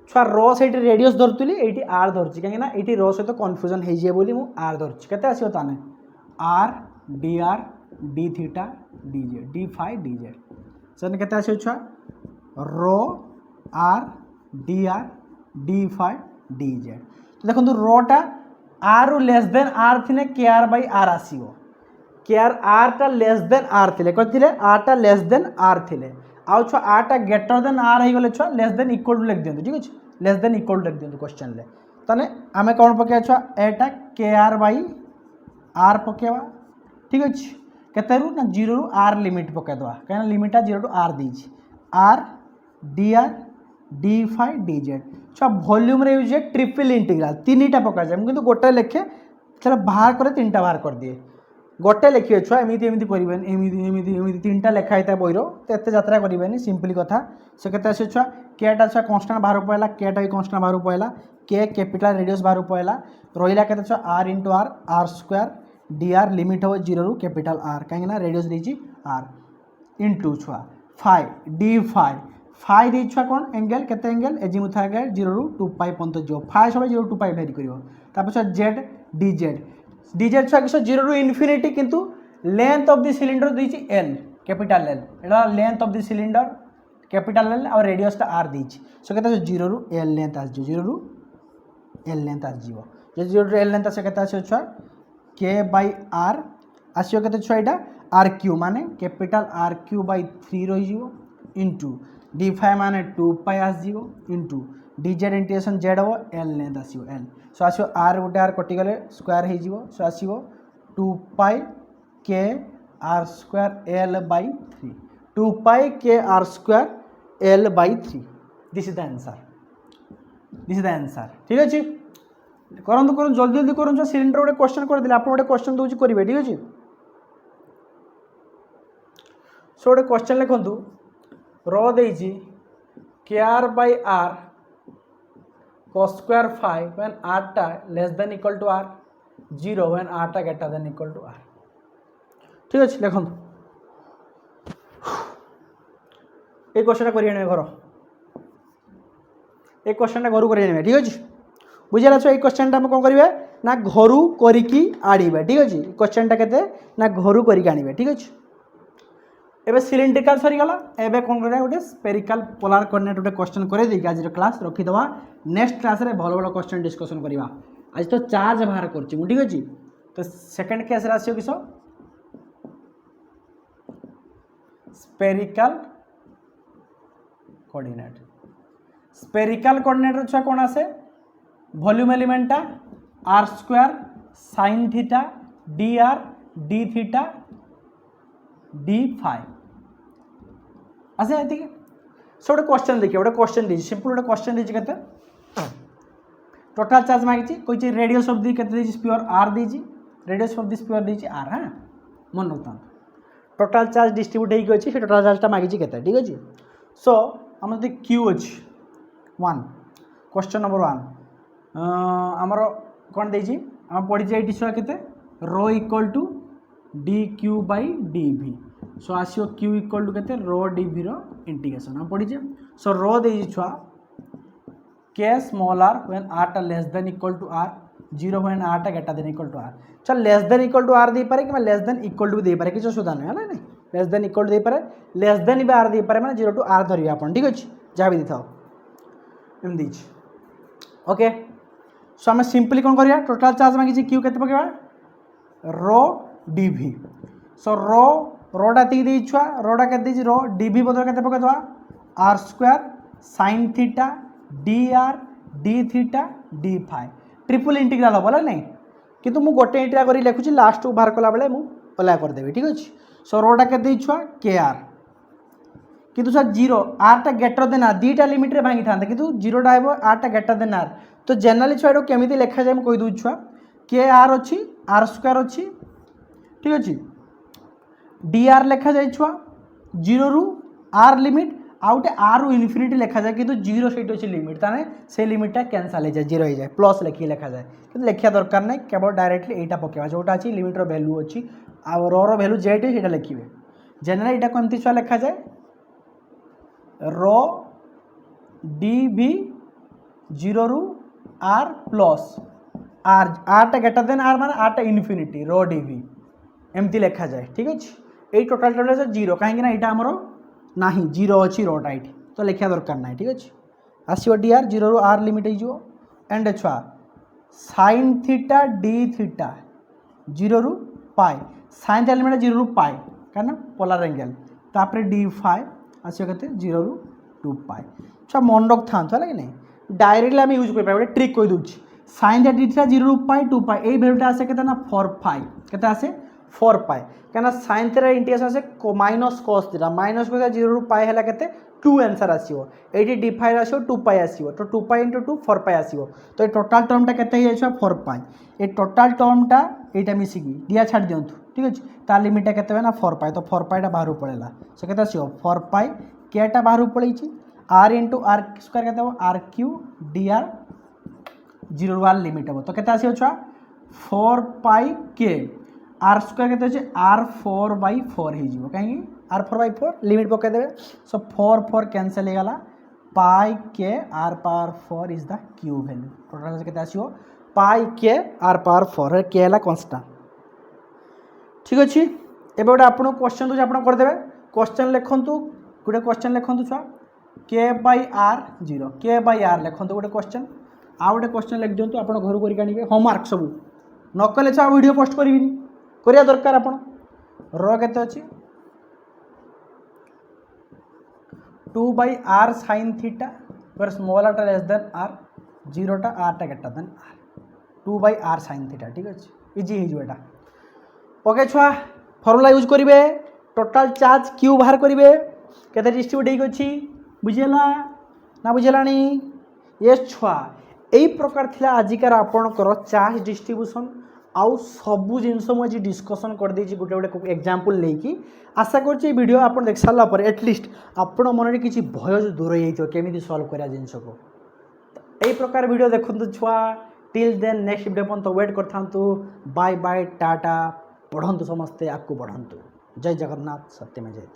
Speaker 2: छुआ रो सेठी रेडियस धरतुली एटी r धरछि काहे ना एटी रो से तो कंफ्यूजन हे जे बोली मु r धरछि केते आसीबो ताने r dr d theta dz d phi dz सने केते आसीबो छुआ रो r dr d phi dz तो देखंतु रोटा r लेस देन r थिने kr बाय r आसीबो kr r टा लेस देन r थिले कथिले r टा लेस देन r थिले आउ छ r टा ग्रेटर देन r हे गले छ लेस देन इक्वल टू लिख दियंतु ठीक अछि लेस देन इक्वल टू लिख दियंतु क्वेश्चन ले तने हमें कोन पके छ एटा kr बाय r पकेवा ठीक अछि केते रु ना 0 रु r लिमिट पके दवा काहे लिमिट 0 टू r दी छी r dr d phi d z छुआ वॉल्यूम रे यूज ट्रिपल इंटीग्राल तीन टा पका जाए किंतु गोटे लेखे चलो बाहर करे तीन टा बाहर कर दिए गोटे लिखिए छुआ एमती एमती करेंगे एमती एमती एमती तीन टा लिखाई था बईर तो एत यात्रा करेंगे सिंपली कथा से केते आसे छुआ केटा छुआ कन्स्टांट बाहर पड़ा केटा भी कन्स्टांट बाहर पड़ा के कैपिटल रेडियस बाहर पड़ा रहा के छुआ r into r r square D r limit हम 0 रु कैपिटल आर कहीं रेडियस देती आर इंटू छुआ फाइ डी फाइ फाइ दे छुआ कौन एंगल केते एंगल एजिमुथा एंगल 0 रु 2 पाई पर्यंत जो फाइ सब 0 2 पाई भेरी कर छुआ जेड डी जेड छुआ किस 0 रु इनफिनिटी किंतु लेंथ ऑफ द सिलिंडर देती L capital L Etah length of the cylinder capital L और रेडियस आर देती सो कहते 0 रु एल लेंथ आस 0 रु एल लेंथ आस जो 0 रु एल लेंथ आसे कहते आसे छुआ के बाई आर आसो के छुआ यहाँ आर क्यू माने कैपिटल आर क्यू बाई 3 रही इंटू डी फाइ माने 2 पाई आसो into D Z integration Z हम एल लेंथ आसो एल सो आसो आर गोटे आर कटिगले स्क्वायर हो सो आसो 2 pi k r square l by 3 2 pi k r square l by 3 this is the answer ठीक अच्छे करंतु करूँ जल्दी जल्दी करूँ सिलिंडर गोटे क्वेश्चन करदे आप गोटे क्वेश्चन दूसरी करेंगे ठीक अच्छे सो गोटे क्वेश्चन लिखु रो देजी k r by r cos square phi when r टा less than equal to r 0 when r टा greater than equal to r ठीक अच्छे लिखु ये क्वेश्चन कर घर ये क्वेश्चन घर कर ठीक अच्छे बुझे ये क्वेश्चन आम कौन करेंगे ना घर करी आड़े ठीक अच्छे क्वेश्चन के ना घर कर ठीक अच्छे एबे सिलिंड्रिकल सरीगला एबे कौन करा गोटे स्पेरिकल पोलार कोऑर्डिनेट गोटे क्वेश्चन कर आज क्लास रखीदवा नेक्स्ट क्लास रे भल भल क्वेश्चन डिस्कसन करवा आज तो चार्ज बाहर कर ठीक अच्छे तो सेकंड केस आसो किस स्पेरिकल कोऑर्डिनेट छुआ कौन आसे वॉल्यूम एलिमेंटा R square sine theta D R D theta D phi आसे ये सो गोटे क्वेश्चन देखिए गोटे क्वेश्चन दी सिंपल गोटे क्वेश्चन दी के टोटाल चार्ज मांगी कही रेडियस ऑफ दी के स्पीयर आर दी रेडियस ऑफ दी स्पीयर दी आर हाँ मन रखता टोटाल चार्ज डिस्ट्रीब्यूट होगी अच्छी टोटाल चार्जटा मांगी के ठीक अच्छे सो आम जो क्यू अच्छी 1 क्वेश्चन नंबर 1 आमर कौन देजी आम पढ़ी ये छुआ के rho equal to D Q by D V so आसो क्यू इक्वल टू के रो डी भी इंटीग्रेशन हम पढ़ीचे सो रो दे छुआ के स्मॉल आर व्हेन आर टा less than equal to R 0 when R टा greater than equal to R चल less than equal to R दे पारे कि लेस देन इक्वल टू दे पारे किसी असुविधा नहीं है ना लेस देन इक्वल टू दे पारे लेस देन भी आर दे पारे मैंने 0 टू आर धरिए आप ठीक अच्छे जहाँ भी दी था एम ओके सो आम सिंपली कौन करिया टोटाल चार्ज मांगी क्यू के पकेबा रो डी भी सो रोटा दी छुआ रोटा के रो डी भी बदल के पकेदवा R square sine theta D R D theta D phi triple integral हम ना नहीं किंतु मु गोटे इंटीग्राल कर लिखुची लास्ट को बाहर कला बेले मु अप्लाई करदेवी ठीक अच्छे सो रोटा के छुआ के आर किंतु सर 0 आर टा ग्रेटर देन आर दीटा लिमिट रे भांगी था किंतु 0 टा हेबो आर टा ग्रेटर देन आर तो जनरली छुआ एटो केमिति लिखा जाय म कहि दउ छुआ के आर अच्छी आर स्क्वायर अच्छी ठीक अच्छे डी आर लिखा जाए छुआ 0 रु आर लिमिट आउटे आर रु इनफिनिटी लिखा जाए किंतु 0 से अच्छी लिमिट ताने से लिमिटा कैंसल हो जाए 0 हो जाए प्लस लिखी लिखा जाए कि लिखा दरकार नहीं केवल डायरेक्टली यहाँ पकेवा जोटा अच्छी लिमिटर भैल्यू अच्छी आ रो भैल्यू जेड है ये लिखे जनरल यहाँ कमती छुआ लिखा जाए रो डी भी 0 रु आर प्लस आर टा ग्रेटर देन आर मान आर टा इनफिनिटी रो डी भी एमती लिखा जाए ठीक अच्छे ये टोटाल टोटाल 0 कहीं यहाँ आमर ना 0 अच्छी रोटा ये तो लिखा दरकार ना ठीक अच्छे आसो डी आर 0 रु आर लिमिट हो एंड छुआ साइन थीटा डी थीटा 0 रु पाई साइन थीटा लिमिट 0 रु पाई क्या पोलार एंगल तापर डी फाइ आसो के 0 रु 2 पाई छुआ मन रख था है कि नहीं डायरेक्टली आम यूज कर गोटे ट्रिक कही दूसरी साइन थीटा डी थीटा 0 रु पाई 2 पाई ये भैल्यूटा आसे के 4 पाई के आसे 4 पाई क्या साइन थीटा इंटीग्रेशन आसे माइनस कॉस थीटा माइनस को 0 रु पाई है के 2 आंसर आसीबो एटी d5 आसीबो 2 पाई आसीबो तो 2 पाई * 2 4 पाई आसीबो तो ये टोटल टर्मटा केते हे जाइछो 4 पाई ए टोटल टर्मटा एटा मिसी की दिया छाड़ दियंतु ठीक अछि ता लिमिटटा केते बे ना 4 पाई तो 4 पाईटा बाहर पळेला से केते आसीबो 4 पाई केटा बाहर पळैछि r * r स्क्वायर केते हो r³ dr 0 1 लिमिट हो तो केते आसीबो छुआ 4 पाई k r स्क्वायर केते अछि r4/4 हे जिवो काहे r4/4 लिमिट पके देबे सो 4 4 कैंसिल हे गला पाई के r power 4 is the cube value total केते आसीबो पाई के r पावर 4 के हला कांस्टेंट ठीक अछि एबे गोटे आपन क्वेश्चन दो आपन कर देबे क्वेश्चन लिखंतु गोटे क्वेश्चन लिखंतु छुआ k/r 0 k/r लिखंतु गोटे क्वेश्चन आ गोटे क्वेश्चन लिख दियंतु आपन घर करि कानिबे होमवर्क सब न कले छा वीडियो पोस्ट करिबिनी करिया दरकार आपन र केते अछि 2/r sin theta where smaller टा less than r 0 टा r टा greater than r 2/r sin theta ठीक अछि इजी हे जो एटा ओके छुआ फार्मूला यूज करिवे टोटल चार्ज q बाहर करिवे केते डिस्ट्रीब्यूट हे अछि बुझियला ना बुझियलानी यस छुआ एई प्रकार थिला आजिकार आपनकर चार्ज डिस्ट्रीब्यूशन आउ सबु जिनस मु आज डिस्कशन कर देछि गोटे गोटे एग्जांपल लेकी आशा करछि वीडियो आपन देख साला पर एटलीस्ट आपन मन रे किछि भय जो दूर हे केमिति सॉल्व करिया जिनस को एई प्रकार वीडियो देखंतु छुआ टिल देन नेक्स्ट वीडियो पन तो वेट करथांतु बाय बाय टाटा पढ़ंतु समस्ते आकु बढ़ंतु जय जगन्नाथ सत्य में जय।